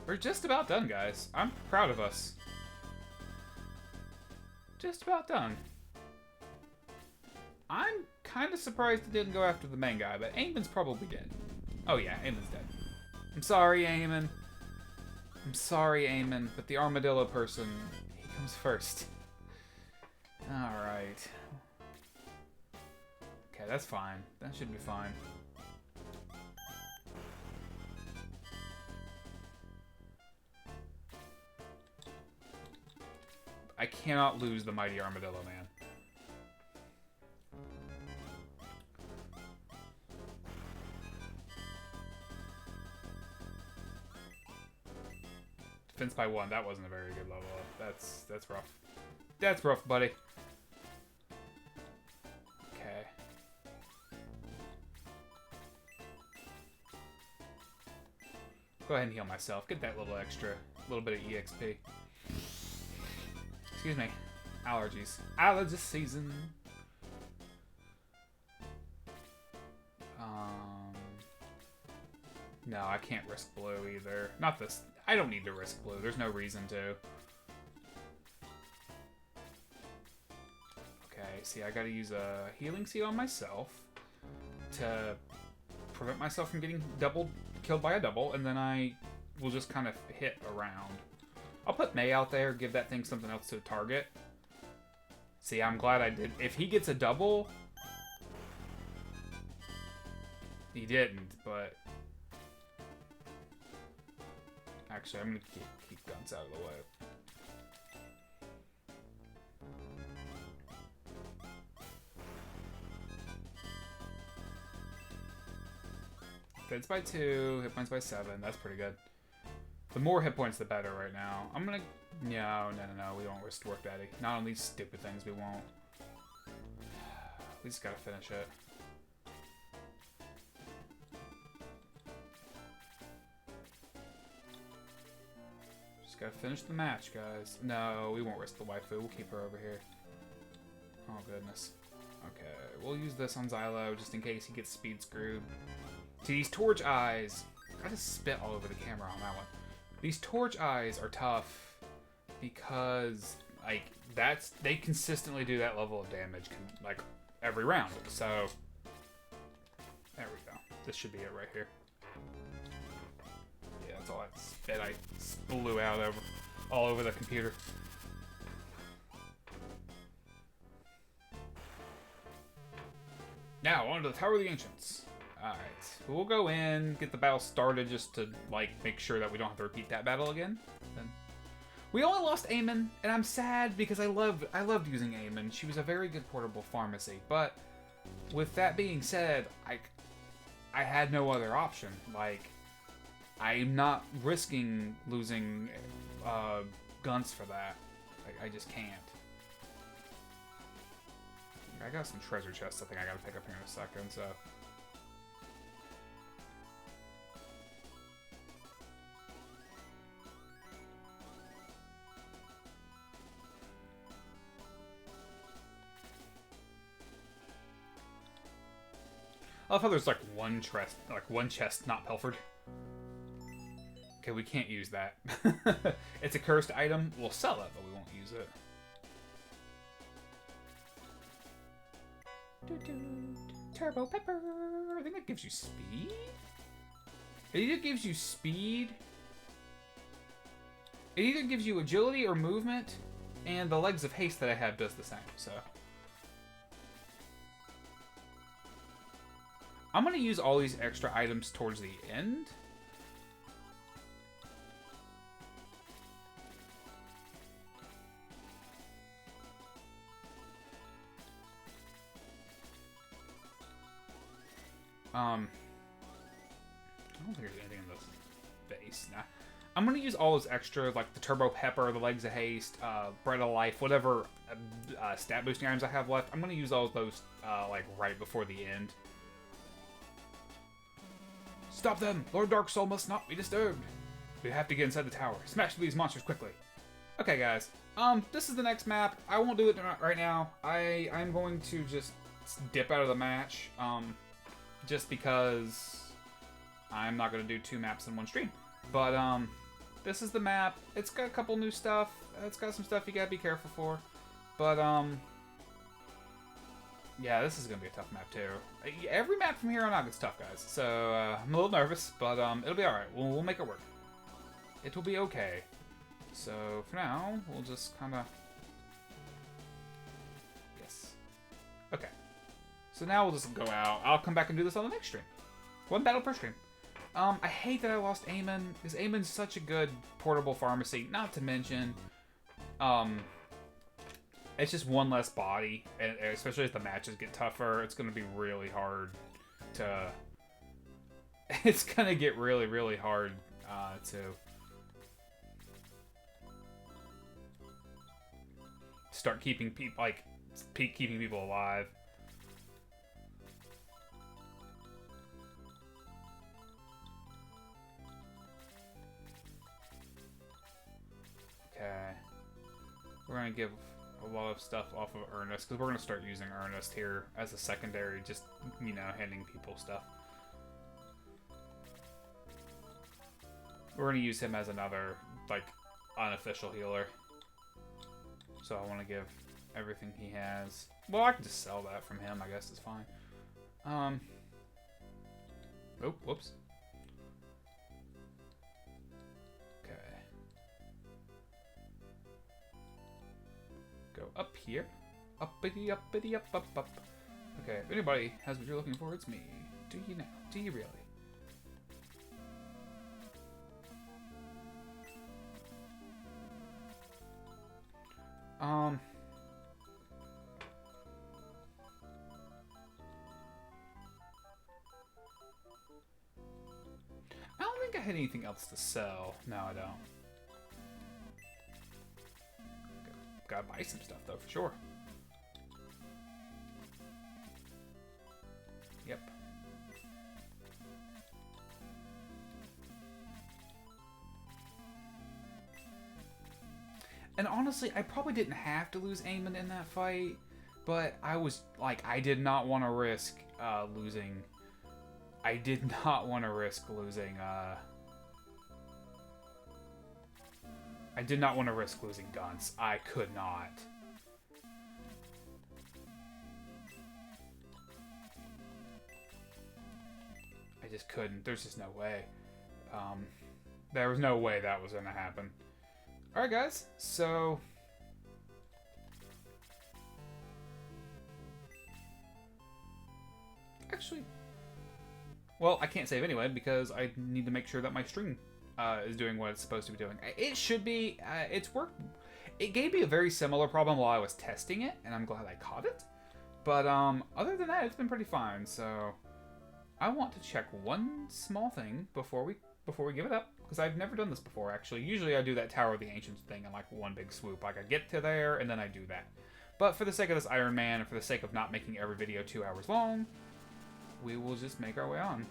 We're just about done, guys. I'm proud of us. Just about done. I'm kind of surprised it didn't go after the main guy, but Eamon's probably dead. Oh yeah, Eamon's dead. I'm sorry, Eamon. I'm sorry, Eamon, but the Armadillo person, he comes first. Alright. Okay, that's fine. That should be fine. I cannot lose the mighty Armadillo man. Defense by 1. That wasn't a very good level up. That's rough. That's rough, buddy. Okay. Go ahead and heal myself. Get that little little bit of EXP. Excuse me. Allergies. Allergy season. No, I can't risk blue either. Not this. I don't need to risk blue. There's no reason to. Okay, see, I gotta use a healing seed on myself to prevent myself from getting killed by a double, and then I will just kind of hit around. I'll put May out there, give that thing something else to target. See, I'm glad I did. If he gets a double... He didn't, but... Actually, I'm going to keep guns out of the way. Hits by 2, hit points by 7. That's pretty good. The more hit points, the better right now. I'm gonna... No. We don't risk work daddy. Not on these stupid things, we won't. We just gotta finish it. Just gotta finish the match, guys. No, we won't risk the waifu. We'll keep her over here. Oh, goodness. Okay, we'll use this on Xylo just in case he gets speed screwed. See, these torch eyes... I just spit all over the camera on that one. These torch eyes are tough because, like, they consistently do that level of damage, like, every round. So, there we go. This should be it right here. Yeah, that's all that spit I blew out all over the computer. Now, on to the Tower of the Ancients. Alright, we'll go in, get the battle started just to, like, make sure that we don't have to repeat that battle again. Then we only lost Eamon, and I'm sad because I loved using Eamon. She was a very good portable pharmacy, but with that being said, I had no other option. Like, I'm not risking losing guns for that. I just can't. I got some treasure chests I think I gotta pick up here in a second, so... I love how there's like one chest not pilfered. Okay, we can't use that. It's a cursed item. We'll sell it, but we won't use it. Turbo pepper. I think that gives you speed. It either gives you speed. It either gives you agility or movement, and the legs of haste that I have does the same. So. I'm going to use all these extra items towards the end. I don't think there's anything in the base. Nah. I'm going to use all those extra, like the Turbo Pepper, the Legs of Haste, Bread of Life, whatever stat boosting items I have left. I'm going to use all of those like right before the end. Stop them! Lord Darksol must not be disturbed. We have to get inside the tower. Smash these monsters quickly. Okay, guys. This is the next map. I won't do it right now. I'm going to just dip out of the match. Just because I'm not going to do 2 maps in one stream. But, this is the map. It's got a couple new stuff. It's got some stuff you gotta be careful for. But, yeah, this is going to be a tough map, too. Every map from here on out gets tough, guys. So, I'm a little nervous, but it'll be alright. We'll make it work. It will be okay. So, for now, we'll just kind of... Yes. Okay. So now we'll just go out. I'll come back and do this on the next stream. 1 battle per stream. I hate that I lost Eamon, because Eamon's such a good portable pharmacy. Not to mention, it's just 1 less body, and especially as the matches get tougher, it's going to be really hard to... It's going to get really, really hard to... start keeping people, like, keeping people alive. Okay. We're going to give a lot of stuff off of Ernest, because we're going to start using Ernest here as a secondary, just, you know, handing people stuff. We're going to use him as another, like, unofficial healer. So I want to give everything he has. Well, I can just sell that from him, I guess it's fine. Oh, whoops. Okay. Go up here. Uppity, uppity, up, up, up. Okay, if anybody has what you're looking for, it's me. Do you now? Do you really? I don't think I had anything else to sell. No, I don't. Gotta buy some stuff, though, for sure. Yep. And honestly, I probably didn't have to lose Eamon in that fight, but I was, like, I did not want to risk losing... I did not want to risk losing, I did not want to risk losing Guns. I could not. I just couldn't. There's just no way. There was no way that was going to happen. Alright, guys. So... Actually... Well, I can't save anyway, because I need to make sure that my string is doing what it's supposed to be doing. It should be. It's worked. It gave me a very similar problem while I was testing it, and I'm glad I caught it. But other than that, it's been pretty fine. So I want to check one small thing before we give it up, because I've never done this before, actually. Usually I do that Tower of the Ancients thing in like one big swoop. Like I get to there, and then I do that. But for the sake of this Ironman, and for the sake of not making every video 2 hours long, we will just make our way on.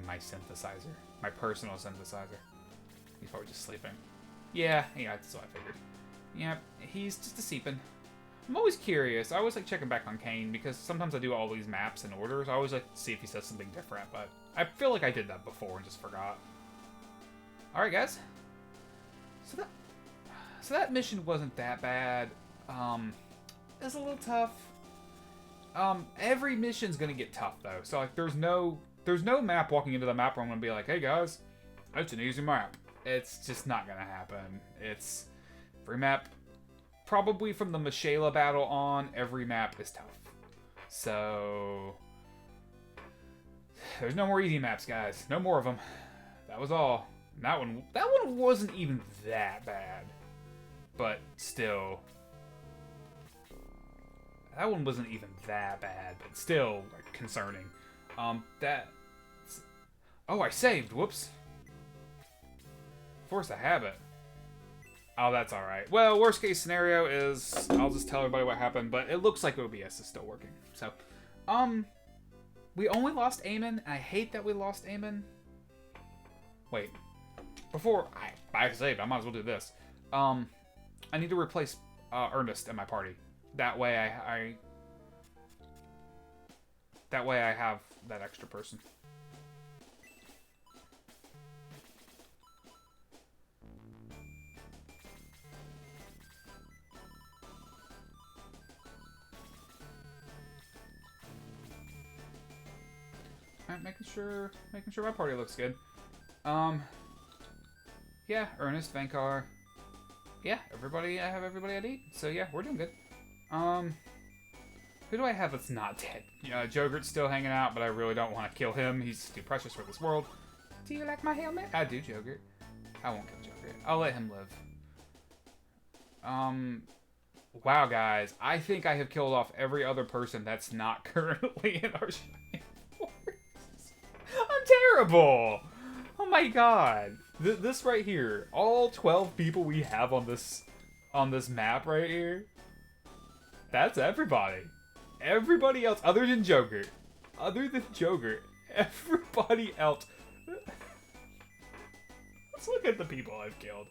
My synthesizer. My personal synthesizer. He's probably just sleeping. Yeah, that's what I figured. Yeah, he's just a sleeping. I'm always curious. I always like checking back on Kane because sometimes I do all these maps in orders. I always like to see if he says something different, but I feel like I did that before and just forgot. Alright, guys. So that mission wasn't that bad. It was a little tough. Every mission's gonna get tough though. So like there's no map walking into the map where I'm gonna be like, hey guys, that's an easy map. It's just not gonna happen. It's every map. Probably from the Michaela battle on, every map is tough. So there's no more easy maps, guys. No more of them. That was all. And that one wasn't even that bad, but still, that one wasn't even that bad, but still like concerning. Oh, I saved. Whoops. Force a habit. Oh, that's alright. Well, worst case scenario is I'll just tell everybody what happened, but it looks like OBS is still working. So, we only lost Eamon, and I hate that we lost Eamon. Wait. Before I saved, I might as well do this. I need to replace Ernest in my party. That way I have that extra person. Alright, making sure my party looks good. Yeah, Ernest, Vankar. Yeah, everybody, I have everybody I need. So yeah, we're doing good. Who do I have that's not dead? Jogurt's still hanging out, but I really don't want to kill him. He's too precious for this world. Do you like my helmet? I do, Jogurt. I won't kill Jogurt. I'll let him live. Wow, guys. I think I have killed off every other person that's not currently in our Shining Force. I'm terrible! Oh my god. This right here. All 12 people we have on this map right here. That's everybody. Everybody else, other than Jogurt. Everybody else. Let's look at the people I've killed.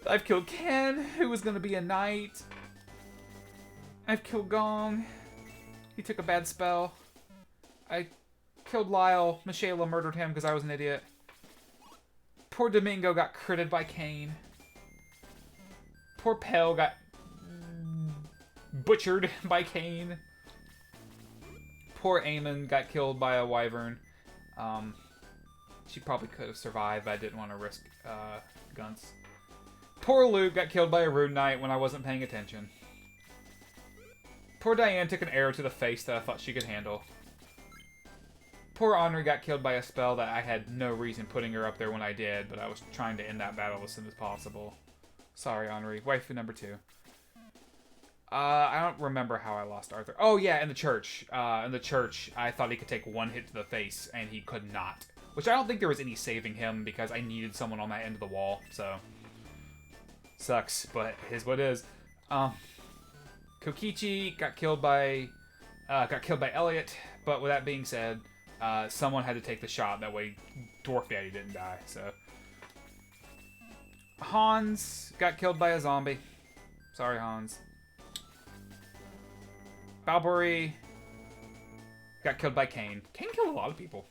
I've killed Ken, who was going to be a knight. I've killed Gong. He took a bad spell. I killed Lyle. Michaela murdered him because I was an idiot. Poor Domingo got critted by Kane. Poor Pell got butchered by Kane. Poor Eamon got killed by a wyvern. She probably could have survived, but I didn't want to risk Gunts. Poor Luke got killed by a Rune Knight when I wasn't paying attention. Poor Diane took an arrow to the face that I thought she could handle. Poor Henri got killed by a spell that I had no reason putting her up there when I did, but I was trying to end that battle as soon as possible. Sorry, Henri. Waifu number 2. I don't remember how I lost Arthur. Oh, yeah, in the church. In the church, I thought he could take one hit to the face, and he could not. Which I don't think there was any saving him, because I needed someone on that end of the wall, so... Sucks, but it is what it is. Kokichi got killed by Elliot, but with that being said, someone had to take the shot. That way, Dwarf Daddy didn't die. So Hans got killed by a zombie. Sorry, Hans. Balbury got killed by Kane. Kane killed a lot of people.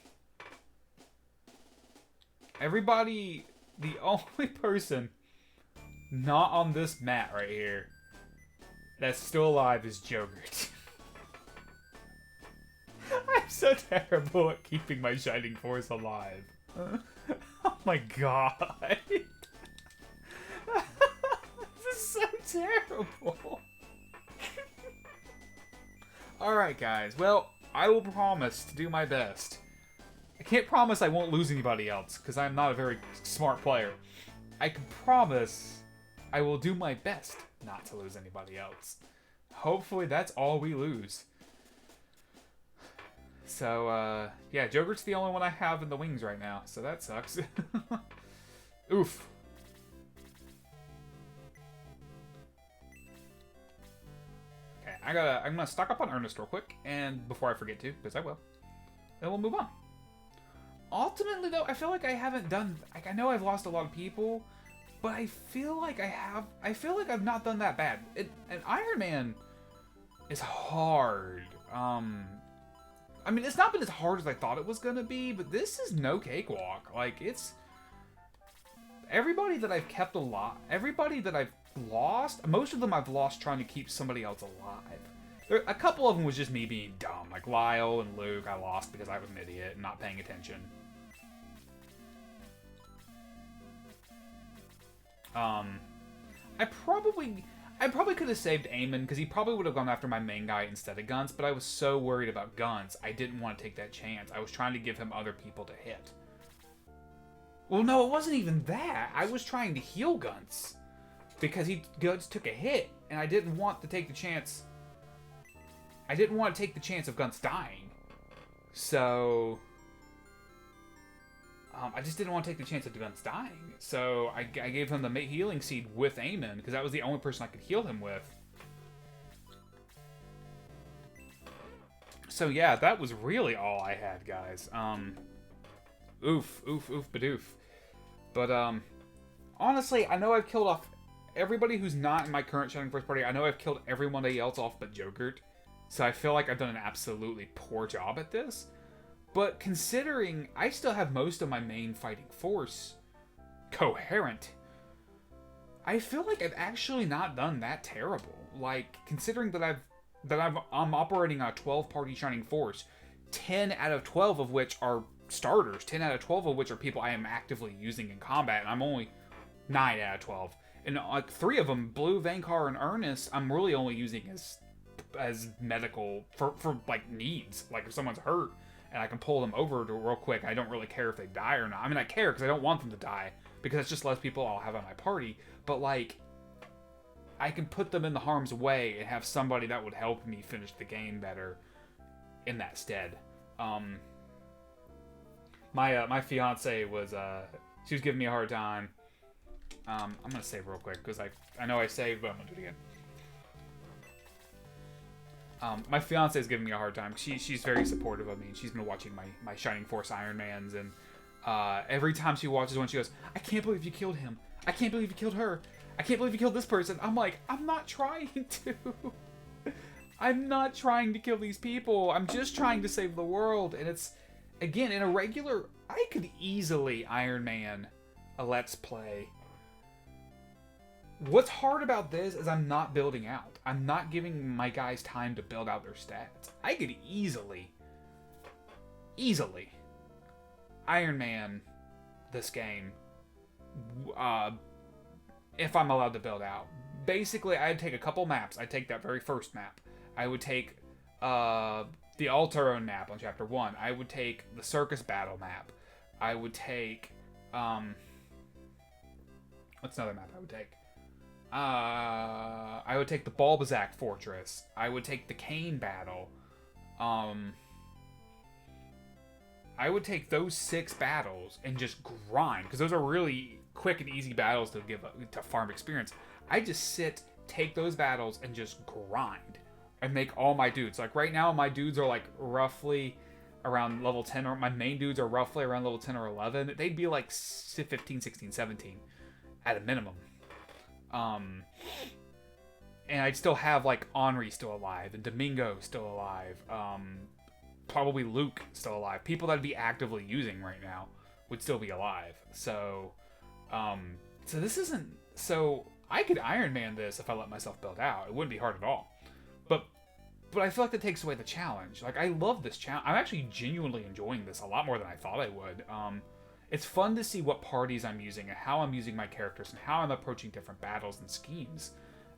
Everybody, the only person not on this mat right here that's still alive is Jogurt. I'm so terrible at keeping my Shining Force alive. Oh my god. This is so terrible. Alright guys, well, I will promise to do my best. I can't promise I won't lose anybody else, because I'm not a very smart player. I can promise I will do my best not to lose anybody else. Hopefully that's all we lose. So, yeah, Joker's the only one I have in the wings right now, so that sucks. Oof. Okay, I'm gonna stock up on Ernest real quick, and before I forget to, because I will, then we'll move on. Ultimately, though, I feel like I haven't done, like, I know I've lost a lot of people, but I feel like I've not done that bad. And Iron Man is hard. I mean, it's not been as hard as I thought it was gonna be, but this is no cakewalk. Like, it's... Everybody that I've kept alive, everybody that I've lost, most of them I've lost trying to keep somebody else alive. A couple of them was just me being dumb. Like, Lyle and Luke, I lost because I was an idiot and not paying attention. I probably could have saved Eamon, because he probably would have gone after my main guy instead of Guns, but I was so worried about Guns, I didn't want to take that chance. I was trying to give him other people to hit. Well, no, it wasn't even that. I was trying to heal Guns, because Guns took a hit, and I didn't want to take the chance. I didn't want to take the chance of Guns dying. So... I just didn't want to take the chance of Guns dying. So I gave him the healing seed with Eamon, because that was the only person I could heal him with. So yeah, that was really all I had, guys. Oof, badoof. But, honestly, I know I've killed off everybody who's not in my current Shining Force party. I know I've killed everybody else off but Jokert. So I feel like I've done an absolutely poor job at this. But considering I still have most of my main fighting force coherent, I feel like I've actually not done that terrible. Like, considering that I'm operating on a 12-party Shining Force, 10 out of 12 of which are starters, 10 out of 12 of which are people I am actively using in combat, and I'm only 9 out of 12. And like 3 of them, Blue, Vankar, and Ernest, I'm really only using as medical for like needs. Like if someone's hurt and I can pull them over to real quick, I don't really care if they die or not. I mean, I care because I don't want them to die, because it's just less people I'll have on my party. But like, I can put them in the harm's way and have somebody that would help me finish the game better in that stead. My fiance was she was giving me a hard time. I'm gonna save real quick because I know I saved, but I'm gonna do it again. My fiance is giving me a hard time. She's very supportive of me, and she's been watching my Shining Force Ironmans, and every time she watches one, she goes, "I can't believe you killed him. I can't believe you killed her. I can't believe you killed this person." I'm like, I'm not trying to. I'm not trying to kill these people. I'm just trying to save the world. And it's, again, in a regular... I could easily Iron Man a Let's Play. What's hard about this is I'm not building out. I'm not giving my guys time to build out their stats. I could easily Iron Man this game if I'm allowed to build out. Basically, I'd take a couple maps. I'd take that very first map. I would take the Altero map on Chapter 1. I would take the Circus Battle map. I would take... what's another map I would take? I would take the Bulbasac Fortress. I would take the Kane Battle. I would take those 6 battles and just grind, because those are really quick and easy battles to farm experience. I just sit, take those battles, and just grind and make all my dudes. Like right now, my dudes are like roughly around level 10, or my main dudes are roughly around level 10 or 11. They'd be like 15, 16, 17 at a minimum. And I'd still have like Henri still alive and Domingo still alive. Probably Luke still alive. People that'd be actively using right now would still be alive. So this isn't... So I could Iron Man this if I let myself build out. It wouldn't be hard at all. But I feel like that takes away the challenge. Like, I love this challenge. I'm actually genuinely enjoying this a lot more than I thought I would. It's fun to see what parties I'm using and how I'm using my characters and how I'm approaching different battles and schemes.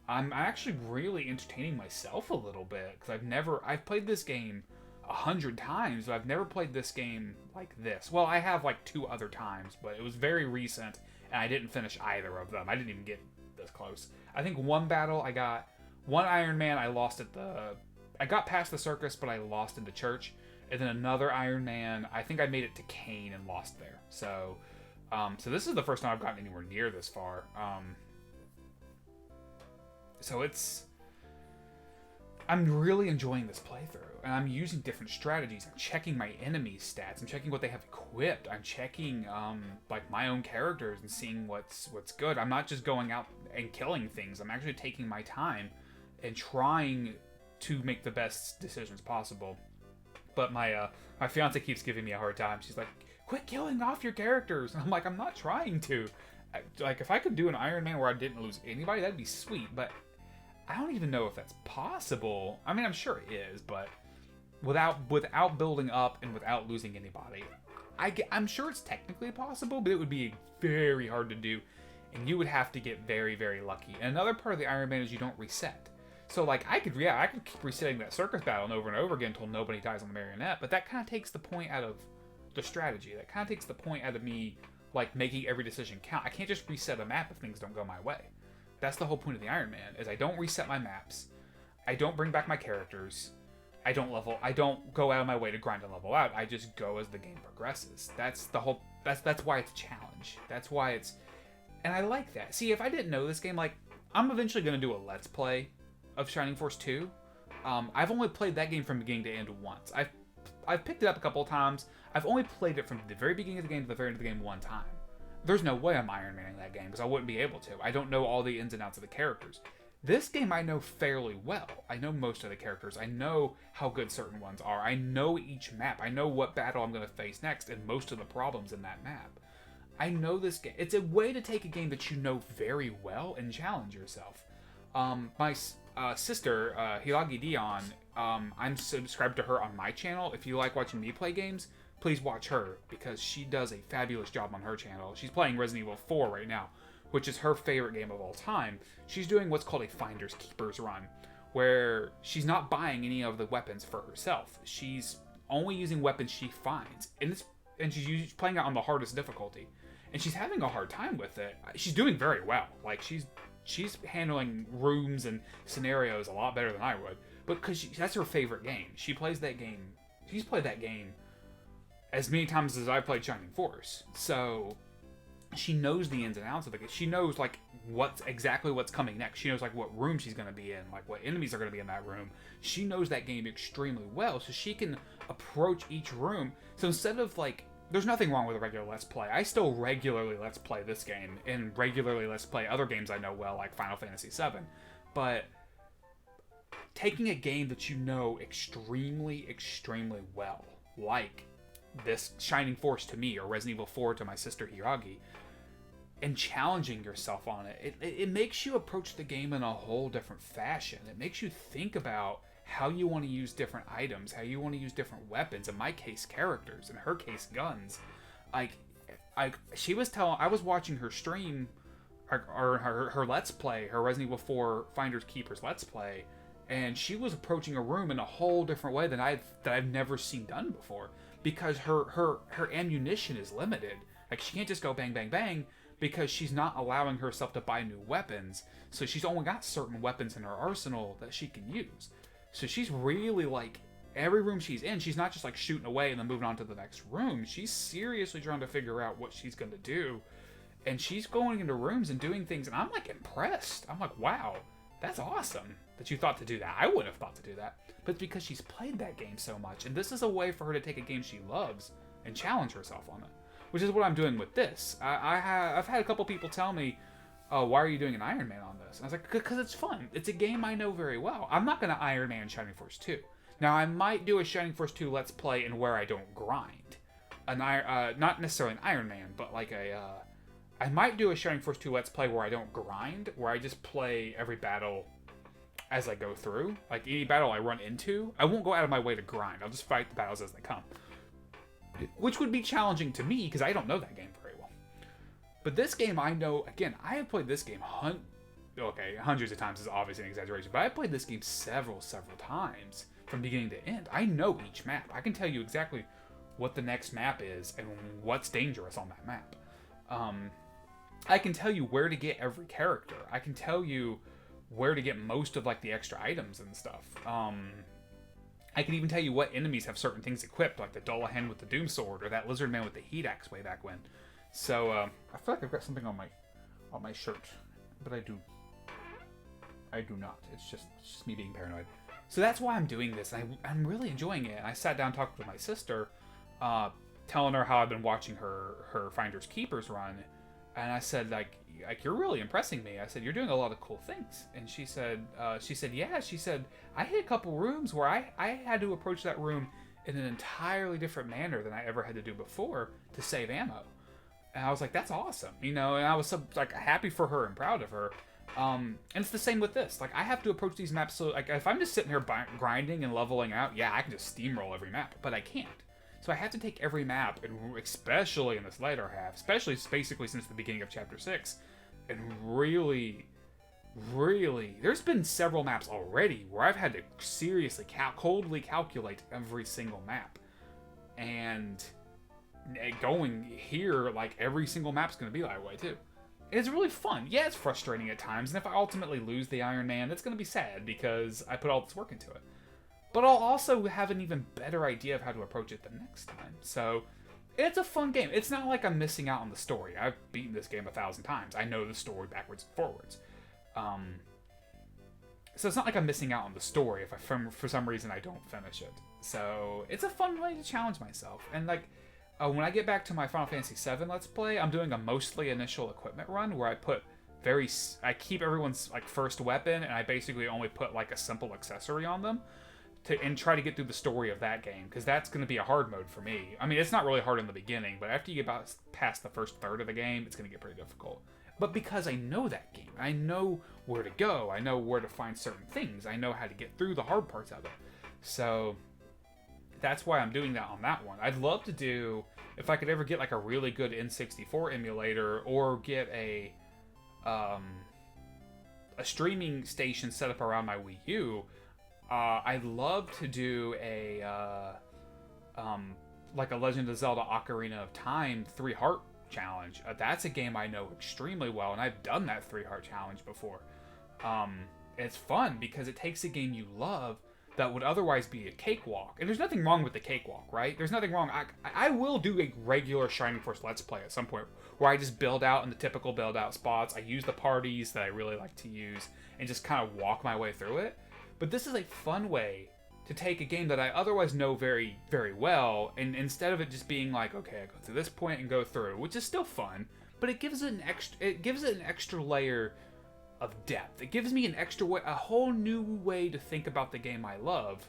I'm actually really entertaining myself a little bit, because I've played this game 100 times, but I've never played this game like this. Well, I have like 2 other times, but it was very recent, and I didn't finish either of them. I didn't even get this close. I think one battle I got, one Iron Man I lost at I got past the circus, but I lost in the church. And then another Iron Man, I think I made it to Kane and lost there. So this is the first time I've gotten anywhere near this far. So I'm really enjoying this playthrough, and I'm using different strategies. I'm checking my enemies' stats. I'm checking what they have equipped. I'm checking like my own characters and seeing what's good. I'm not just going out and killing things. I'm actually taking my time and trying to make the best decisions possible. But my fiance keeps giving me a hard time. She's like, "Quit killing off your characters." And I'm like, "I'm not trying to." Like, if I could do an Iron Man where I didn't lose anybody, that'd be sweet. But I don't even know if that's possible. I mean, I'm sure it is, but without building up and without losing anybody, I'm sure it's technically possible, but it would be very hard to do, and you would have to get very, very lucky. And another part of the Iron Man is you don't reset. So, like, I could keep resetting that circus battle over and over again until nobody dies on the marionette, but that kind of takes the point out of the strategy. That kind of takes the point out of me, like, making every decision count. I can't just reset a map if things don't go my way. That's the whole point of the Iron Man, is I don't reset my maps. I don't bring back my characters. I don't go out of my way to grind and level out. I just go as the game progresses. That's why it's a challenge. That's why it's... And I like that. See, if I didn't know this game, like, I'm eventually going to do a Let's Play of Shining Force 2. I've only played that game from beginning to end once. I've picked it up a couple of times. I've only played it from the very beginning of the game to the very end of the game one time. There's no way I'm Iron Manning that game, because I wouldn't be able to. I don't know all the ins and outs of the characters. This game I know fairly well. I know most of the characters. I know how good certain ones are. I know each map. I know what battle I'm going to face next and most of the problems in that map. I know this game. It's a way to take a game that you know very well and challenge yourself. My sister, Hilagi Dion, I'm subscribed to her on my channel. If you like watching me play games, please watch her, because she does a fabulous job on her channel. She's playing Resident Evil 4 right now, which is her favorite game of all time. She's doing what's called a Finders Keepers run, where she's not buying any of the weapons for herself. She's only using weapons she finds, and she's playing it on the hardest difficulty, and she's having a hard time with it. She's doing very well. Like, she's handling rooms and scenarios a lot better than I would, but because that's her favorite game. She plays that game. She's played that game as many times as I played Shining Force, so she knows the ins and outs of the game. She knows, like, what's coming next. She knows, like, what room she's going to be in, like, what enemies are going to be in that room. She knows that game extremely well, so she can approach each room. So instead of, like, there's nothing wrong with a regular Let's Play. I still regularly Let's Play this game, and regularly Let's Play other games I know well, like Final Fantasy VII. But taking a game that you know extremely, extremely well, like this Shining Force to me, or Resident Evil 4 to my sister Hiragi, and challenging yourself on it. It makes you approach the game in a whole different fashion. It makes you think about how you want to use different items, how you want to use different weapons, in my case characters, in her case guns. Like she was telling, I was watching her stream, or her Let's Play, her Resident Evil 4 Finders Keepers Let's Play, and she was approaching a room in a whole different way than I've never seen done before, because her ammunition is limited. Like, she can't just go bang bang bang, because she's not allowing herself to buy new weapons. So she's only got certain weapons in her arsenal that she can use. So she's really, like, every room she's in, she's not just like shooting away and then moving on to the next room. She's seriously trying to figure out what she's going to do. And she's going into rooms and doing things, and I'm like impressed. I'm like, wow, that's awesome that you thought to do that. I wouldn't have thought to do that. But it's because she's played that game so much. And this is a way for her to take a game she loves and challenge herself on it, which is what I'm doing with this. I've had a couple people tell me, oh, why are you doing an Ironman on this? And I was like, because it's fun. It's a game I know very well. I'm not going to Ironman Shining Force 2. Now, I might do a Shining Force 2 Let's Play in where I don't grind. Not necessarily an Ironman, but like I might do a Shining Force 2 Let's Play where I don't grind, where I just play every battle as I go through. Like, any battle I run into, I won't go out of my way to grind. I'll just fight the battles as they come. Which would be challenging to me, because I don't know that game very well. But this game, I know, again, I have played this game hundreds of times is obviously an exaggeration, but I played this game several times from beginning to end. I know each map. I can tell you exactly what the next map is and what's dangerous on that map. I can tell you where to get every character. I can tell you where to get most of, like, the extra items and stuff. I can even tell you what enemies have certain things equipped, like the Dullahan with the Doom Sword, or that Lizard Man with the Heat Axe way back when. So, I feel like I've got something on my shirt, but I do not. It's just me being paranoid. So that's why I'm doing this, and I'm really enjoying it. And I sat down and talked with my sister, telling her how I've been watching her Finders Keepers run, and I said, like, you're really impressing me. I said, you're doing a lot of cool things. And she said, yeah. She said, I hit a couple rooms where I had to approach that room in an entirely different manner than I ever had to do before to save ammo. And I was like, that's awesome, you know. And I was so, like, happy for her and proud of her. And it's the same with this. Like, I have to approach these maps, so, like, if I'm just sitting here grinding and leveling out, yeah, I can just steamroll every map, but I can't. So I have to take every map, and especially in this later half, especially basically since the beginning of Chapter 6, and really, there's been several maps already where I've had to seriously coldly calculate every single map. And going here, like, every single map's going to be that way, too. It's really fun. Yeah, it's frustrating at times, and if I ultimately lose the Iron Man, it's going to be sad, because I put all this work into it. But I'll also have an even better idea of how to approach it the next time. So, it's a fun game. It's not like I'm missing out on the story. I've beaten this game 1,000 times. I know the story backwards and forwards. So it's not like I'm missing out on the story if for some reason I don't finish it. So, it's a fun way to challenge myself. And, like, when I get back to my Final Fantasy VII Let's Play, I'm doing a mostly initial equipment run where I keep everyone's, like, first weapon, and I basically only put, like, a simple accessory on them and try to get through the story of that game, because that's going to be a hard mode for me. I mean, it's not really hard in the beginning, but after you get past the first third of the game, it's going to get pretty difficult. But because I know that game, I know where to go, I know where to find certain things, I know how to get through the hard parts of it. So that's why I'm doing that on that one. I'd love to do, if I could ever get, like, a really good N64 emulator, or get a streaming station set up around my Wii U. I'd love to do like a Legend of Zelda Ocarina of Time 3-Heart challenge. That's a game I know extremely well, and I've done that 3-Heart challenge before. It's fun because it takes a game you love that would otherwise be a cakewalk. And there's nothing wrong with the cakewalk, right? There's nothing wrong. I will do a regular Shining Force Let's Play at some point where I just build out in the typical build out spots. I use the parties that I really like to use and just kind of walk my way through it. But this is a fun way to take a game that I otherwise know very, very well, and instead of it just being like, okay, I go through this point and go through, which is still fun, but it gives it an extra layer depth. It gives me an extra way, a whole new way to think about the game I love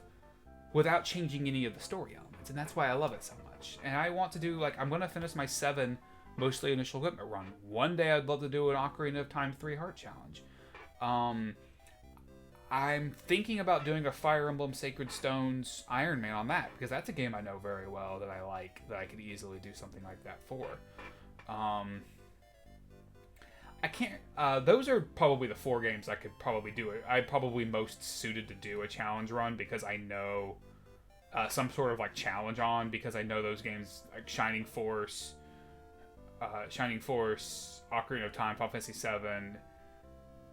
without changing any of the story elements. And that's why I love it so much. And I want to do, like, I'm going to finish my 7 mostly initial equipment run. One day I'd love to do an Ocarina of Time 3 Heart Challenge. I'm thinking about doing a Fire Emblem Sacred Stones Ironman on that, because that's a game I know very well that I like, that I could easily do something like that for. I can't, those are probably the 4 games I could probably do it. I'm probably most suited to do a challenge run because I know some sort of like challenge on, because I know those games like Shining Force, Ocarina of Time, Final Fantasy VII.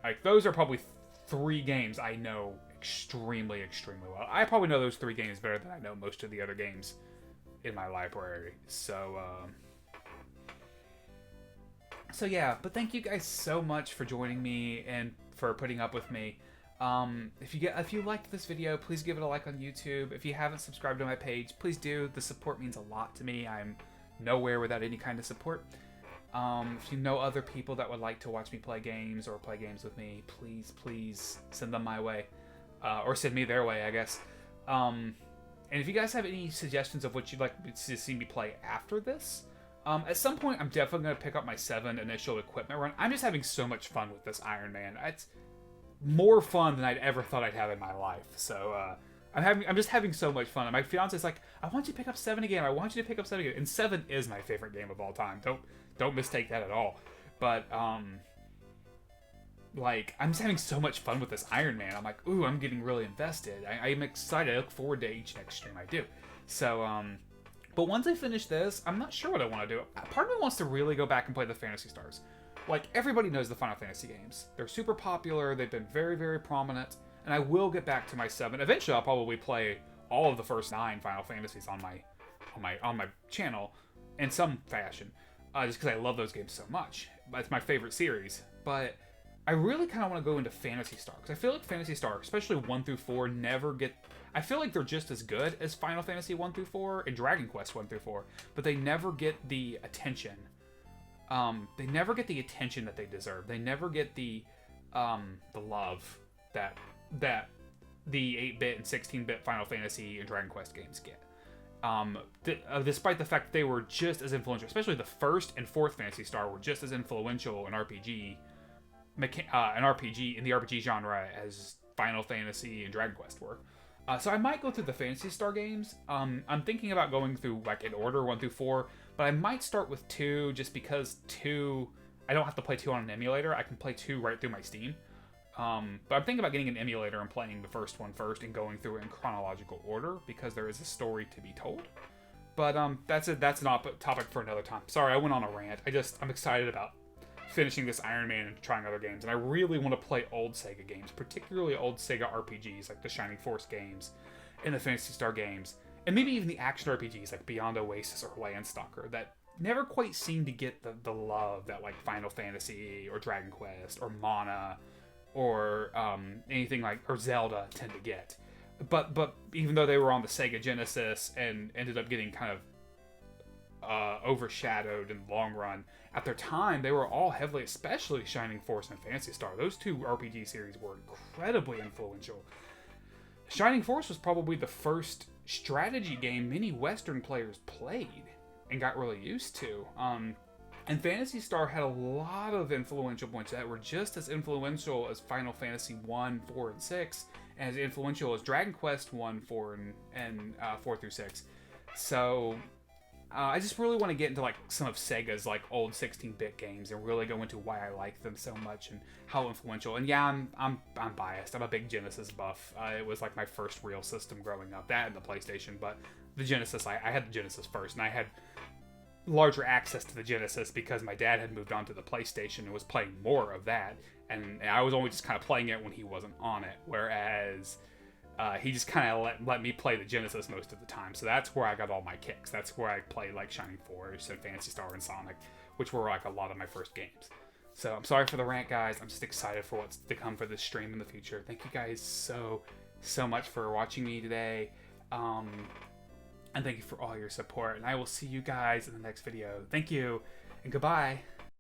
Like, those are probably 3 games I know extremely, extremely well. I probably know those 3 games better than I know most of the other games in my library. So yeah, but thank you guys so much for joining me and for putting up with me. If you liked this video, please give it a like on YouTube. If you haven't subscribed to my page, please do. The support means a lot to me. I'm nowhere without any kind of support. If you know other people that would like to watch me play games or play games with me, please send them my way. Or send me their way, I guess. And if you guys have any suggestions of what you'd like to see me play after this, at some point I'm definitely going to pick up my 7 initial equipment run. I'm just having so much fun with this Ironman. It's more fun than I'd ever thought I'd have in my life. So, I'm just having so much fun. And my fiance's like, I want you to pick up 7 again. I want you to pick up 7 again. And 7 is my favorite game of all time. Don't mistake that at all. But, like, I'm just having so much fun with this Ironman. I'm like, ooh, I'm getting really invested. I'm excited. I look forward to each next stream I do. So, but once I finish this, I'm not sure what I want to do. Part of me wants to really go back and play the Phantasy Stars. Like, everybody knows the Final Fantasy games. They're super popular. They've been very, very prominent. And I will get back to my 7. Eventually, I'll probably play all of the first 9 Final Fantasies on my channel in some fashion, just because I love those games so much. It's my favorite series. But I really kind of want to go into Phantasy Star, because I feel like Phantasy Star, especially 1 through 4, never get. I feel like they're just as good as Final Fantasy 1 through 4 and Dragon Quest 1 through 4, but they never get the attention. They never get the attention that they deserve. They never get the love that the 8-bit and 16-bit Final Fantasy and Dragon Quest games get. Despite the fact that they were just as influential, especially the 1st and 4th Phantasy Star were just as influential in RPG in the RPG genre as Final Fantasy and Dragon Quest were. So I might go through the Phantasy Star games. I'm thinking about going through like in order 1 through 4, but I might start with 2 just because 2, I don't have to play 2 on an emulator. I can play 2 right through my Steam. But I'm thinking about getting an emulator and playing the first one first and going through it in chronological order because there is a story to be told. But that's an topic for another time. Sorry, I went on a rant. I'm excited about finishing this Ironman and trying other games, and I really want to play old Sega games, particularly old Sega RPGs like the Shining Force games and the Phantasy Star games, and maybe even the action RPGs like Beyond Oasis or Landstalker that never quite seem to get the love that like Final Fantasy or Dragon Quest or Mana or anything like or Zelda tend to get. But even though they were on the Sega Genesis and ended up getting kind of overshadowed in the long run, at their time they were all heavily, especially Shining Force and Phantasy Star. Those 2 RPG series were incredibly influential. Shining Force was probably the first strategy game many Western players played and got really used to. And Phantasy Star had a lot of influential points that were just as influential as Final Fantasy 1, 4, and 6, and as influential as Dragon Quest 1, 4, and 4 through 6. So I just really want to get into like some of Sega's like old 16-bit games and really go into why I like them so much and how influential. And yeah, I'm biased. I'm a big Genesis buff. It was like my first real system growing up. That and the PlayStation, but the Genesis, I had the Genesis first, and I had larger access to the Genesis because my dad had moved on to the PlayStation and was playing more of that, and I was only just kind of playing it when he wasn't on it, whereas he just kind of let me play the Genesis most of the time. So that's where I got all my kicks. That's where I played like Shining Force and Phantasy Star and Sonic, which were like a lot of my first games. So I'm sorry for the rant, guys. I'm just excited for what's to come for this stream in the future. Thank you guys so much for watching me today. And thank you for all your support. And I will see you guys in the next video. Thank you, and goodbye.